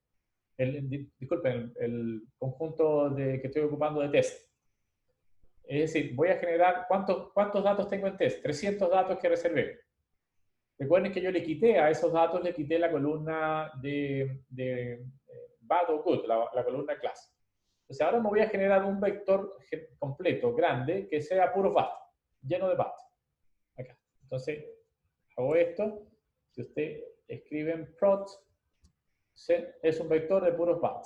Disculpen, el conjunto que estoy ocupando de test. Es decir, voy a generar, ¿cuántos datos tengo en test? 300 datos que reservé. Recuerden que yo le quité a esos datos, le quité la columna de bad o good, la columna class. Entonces ahora me voy a generar un vector completo, grande, que sea puro bad, lleno de bad. Acá. Entonces, hago esto. Si usted escribe en prot, es un vector de puros bad.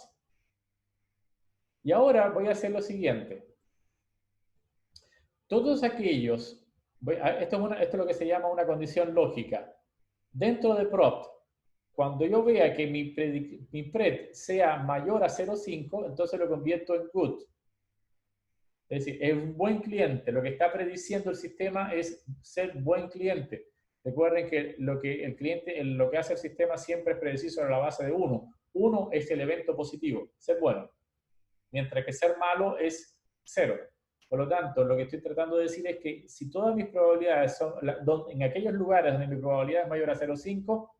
Y ahora voy a hacer lo siguiente. Todos aquellos, esto es lo que se llama una condición lógica. Dentro de prot, cuando yo vea que mi pred sea mayor a 0.5, entonces lo convierto en good. Es decir, es un buen cliente. Lo que está prediciendo el sistema es ser buen cliente. Recuerden que lo que hace el sistema siempre es predecir sobre la base de 1. 1 es el evento positivo, ser bueno. Mientras que ser malo es 0. Por lo tanto, lo que estoy tratando de decir es que si todas mis probabilidades son en aquellos lugares donde mi probabilidad es mayor a 0.5,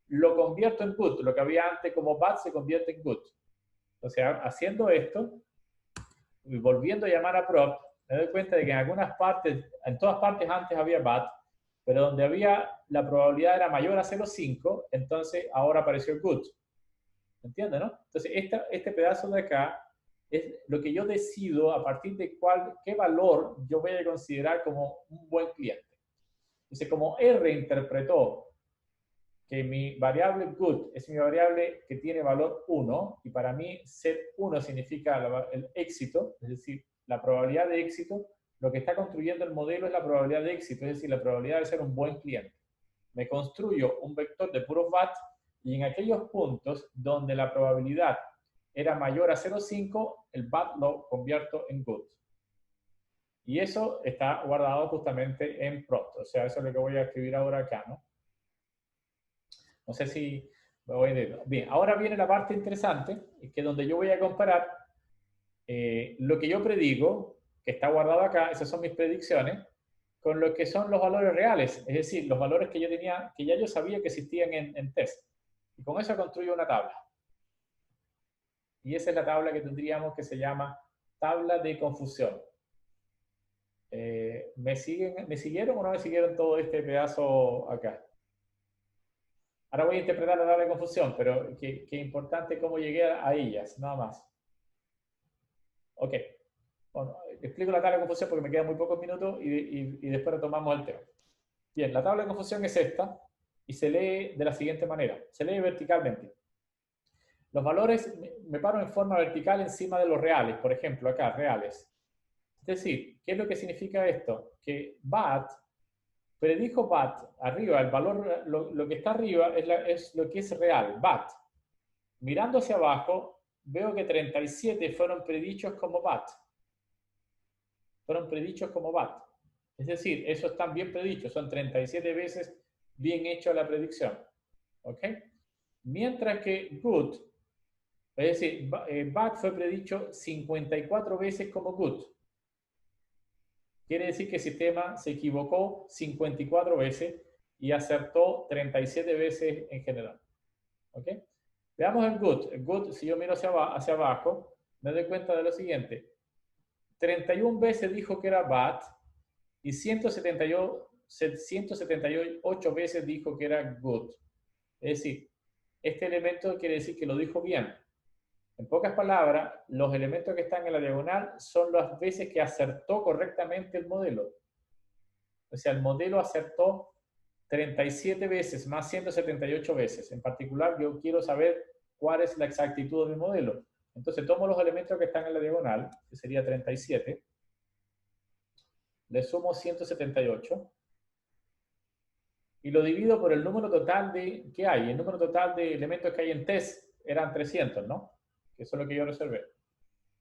lo convierto en good. Lo que había antes como bad se convierte en good. O sea, haciendo esto, y volviendo a llamar a prop, me doy cuenta de que en algunas partes, en todas partes antes había BAT, pero donde había la probabilidad era mayor a 0,5, entonces ahora apareció good. ¿Entiendes, no? Entonces, este pedazo de acá es lo que yo decido a partir de qué valor yo voy a considerar como un buen cliente. Entonces, como R interpretó que mi variable good es mi variable que tiene valor 1, y para mí set 1 significa el éxito, es decir, la probabilidad de éxito, lo que está construyendo el modelo es la probabilidad de éxito, es decir, la probabilidad de ser un buen cliente. Me construyo un vector de puros BAT, y en aquellos puntos donde la probabilidad era mayor a 0,5, el BAT lo convierto en good. Y eso está guardado justamente en prompt. O sea, eso es lo que voy a escribir ahora acá, ¿no? No sé si me voy a entender. Bien, ahora viene la parte interesante, que es donde yo voy a comparar lo que yo predigo, que está guardado acá, esas son mis predicciones, con lo que son los valores reales, es decir, los valores que yo tenía, que ya yo sabía que existían en test. Y con eso construyo una tabla. Y esa es la tabla que tendríamos, que se llama tabla de confusión. ¿Me siguieron o no me siguieron todo este pedazo acá? Ahora voy a interpretar la tabla de confusión, pero que importante cómo llegué a ellas, nada más. Ok. Bueno, explico la tabla de confusión porque me quedan muy pocos minutos y después retomamos el tema. Bien, la tabla de confusión es esta y se lee de la siguiente manera. Se lee verticalmente. Los valores, me paro en forma vertical encima de los reales, por ejemplo, acá, reales. Es decir, ¿qué es lo que significa esto? Que BAT, predijo BAT, arriba, el valor, lo que está arriba es lo que es real, BAT. Mirando hacia abajo, veo que 37 fueron predichos como BAT. Fueron predichos como BAT. Es decir, esos están bien predichos, son 37 veces bien hecho la predicción. ¿Ok? Mientras que good, es decir, BAT fue predicho 54 veces como good. Quiere decir que el sistema se equivocó 54 veces y acertó 37 veces en general. ¿Ok? Veamos el good. El good, si yo miro hacia abajo, me doy cuenta de lo siguiente. 31 veces dijo que era BAT y 178 veces dijo que era good. Es decir, este elemento quiere decir que lo dijo bien. En pocas palabras, los elementos que están en la diagonal son las veces que acertó correctamente el modelo. O sea, el modelo acertó 37 veces más 178 veces. En particular, yo quiero saber cuál es la exactitud de mi modelo. Entonces, tomo los elementos que están en la diagonal, que sería 37, le sumo 178 y lo divido por el número total que hay. El número total de elementos que hay en test eran 300, ¿no? Eso es lo que yo reservé.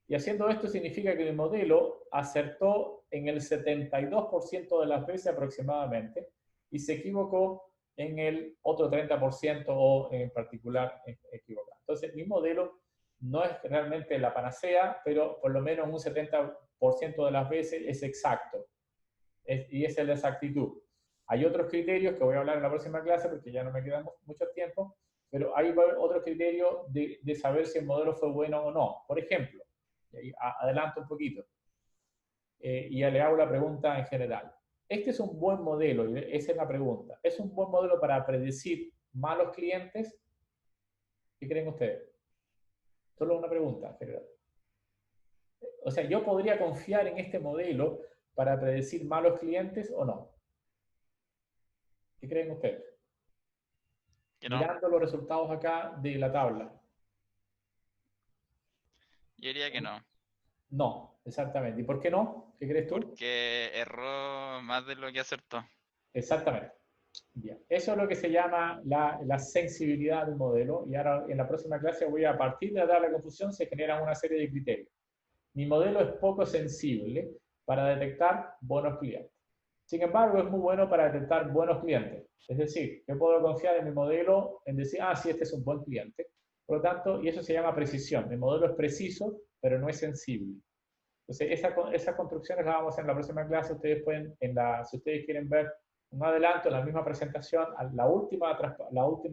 Y haciendo esto significa que mi modelo acertó en el 72% de las veces aproximadamente y se equivocó en el otro 30% o en particular equivocado. Entonces, mi modelo no es realmente la panacea, pero por lo menos un 70% de las veces es exacto. Y esa es la exactitud. Hay otros criterios que voy a hablar en la próxima clase porque ya no me queda mucho tiempo, pero hay otros criterios de saber si el modelo fue bueno o no. Por ejemplo, adelanto un poquito, y ya le hago la pregunta en general. Este es un buen modelo, y esa es la pregunta. ¿Es un buen modelo para predecir malos clientes? ¿Qué creen ustedes? Solo una pregunta en general. O sea, ¿yo podría confiar en este modelo para predecir malos clientes o no? ¿Qué creen ustedes? Que no. Mirando los resultados acá de la tabla. Yo diría que no. No, exactamente. ¿Y por qué no? ¿Qué crees tú? Porque erró más de lo que acertó. Exactamente. Bien. Eso es lo que se llama la sensibilidad del modelo. Y ahora en la próxima clase voy a partir de la tabla de confusión se generan una serie de criterios. Mi modelo es poco sensible para detectar buenos clientes. Sin embargo, es muy bueno para detectar buenos clientes. Es decir, yo puedo confiar en mi modelo en decir, sí, este es un buen cliente. Por lo tanto, y eso se llama precisión. El modelo es preciso, pero no es sensible. Entonces, esas construcciones las vamos a hacer en la próxima clase. Ustedes pueden, si ustedes quieren ver un adelanto en la misma presentación, la última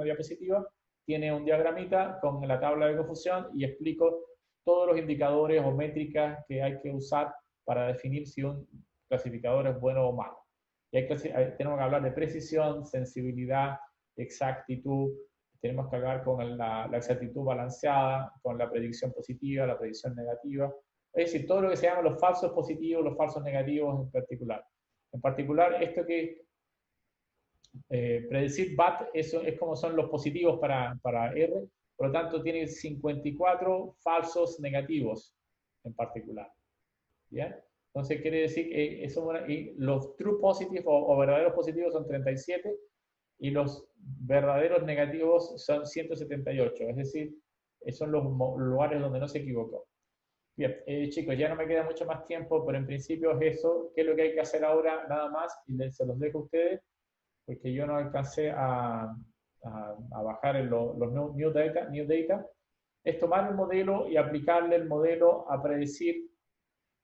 diapositiva tiene un diagramita con la tabla de confusión y explico todos los indicadores o métricas que hay que usar para definir si un clasificador es bueno o malo. Y tenemos que hablar de precisión, sensibilidad, exactitud, tenemos que hablar con la exactitud balanceada, con la predicción positiva, la predicción negativa, es decir, todo lo que se llama los falsos positivos, los falsos negativos en particular. En particular, esto que predecir BAT, eso es como son los positivos para R, por lo tanto tiene 54 falsos negativos en particular. ¿Bien? Entonces quiere decir que y los true positive o verdaderos positivos son 37 y los verdaderos negativos son 178, es decir, son los lugares donde no se equivocó. Bien, chicos, ya no me queda mucho más tiempo, pero en principio es eso. ¿Qué es lo que hay que hacer ahora? Nada más, y se los dejo a ustedes, porque yo no alcancé a bajar los new data. Es tomar el modelo y aplicarle el modelo a predecir,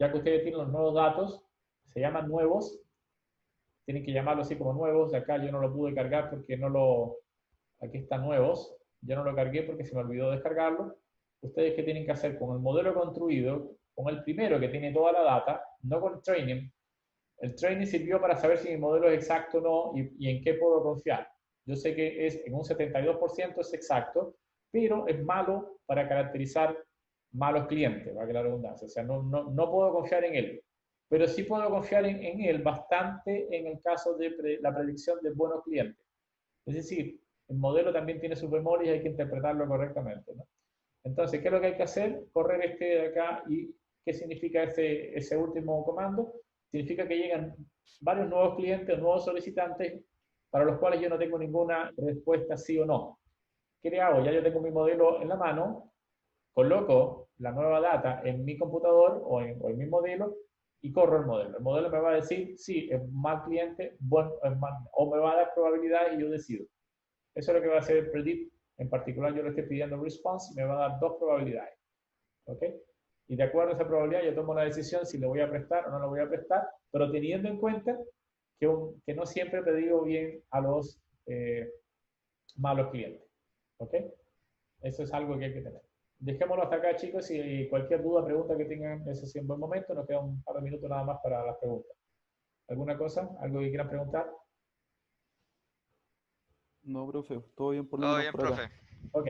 ya que ustedes tienen los nuevos datos, se llaman nuevos, tienen que llamarlo así como nuevos. De acá yo no lo pude cargar porque aquí están nuevos, yo no lo cargué porque se me olvidó descargarlo. Ustedes qué tienen que hacer con el modelo construido, con el primero que tiene toda la data, no con el training. El training sirvió para saber si mi modelo es exacto o no y en qué puedo confiar. Yo sé que en un 72% es exacto, pero es malo para caracterizar malos clientes, para que la redundancia. O sea, no puedo confiar en él. Pero sí puedo confiar en él bastante en el caso de la predicción de buenos clientes. Es decir, el modelo también tiene sus bemoles y hay que interpretarlo correctamente, ¿no? Entonces, ¿qué es lo que hay que hacer? Correr este de acá. ¿Y qué significa ese último comando? Significa que llegan varios nuevos clientes, nuevos solicitantes, para los cuales yo no tengo ninguna respuesta sí o no. ¿Qué le hago? Ya yo tengo mi modelo en la mano, coloco la nueva data en mi computador o en mi modelo y corro el modelo. El modelo me va a decir si es mal cliente, bueno, o me va a dar probabilidades y yo decido. Eso es lo que va a hacer el predict. En particular, yo le estoy pidiendo response y me va a dar 2 probabilidades. ¿Ok? Y de acuerdo a esa probabilidad, yo tomo la decisión si le voy a prestar o no le voy a prestar, pero teniendo en cuenta que no siempre predigo bien a los malos clientes. ¿Ok? Eso es algo que hay que tener. Dejémoslo hasta acá, chicos, y cualquier duda, pregunta que tengan, ese sí es un buen momento. Nos queda un par de minutos nada más para las preguntas. ¿Alguna cosa? ¿Algo que quieran preguntar? No, profe, todo bien por lo Todo menos bien, por acá. profe. Ok,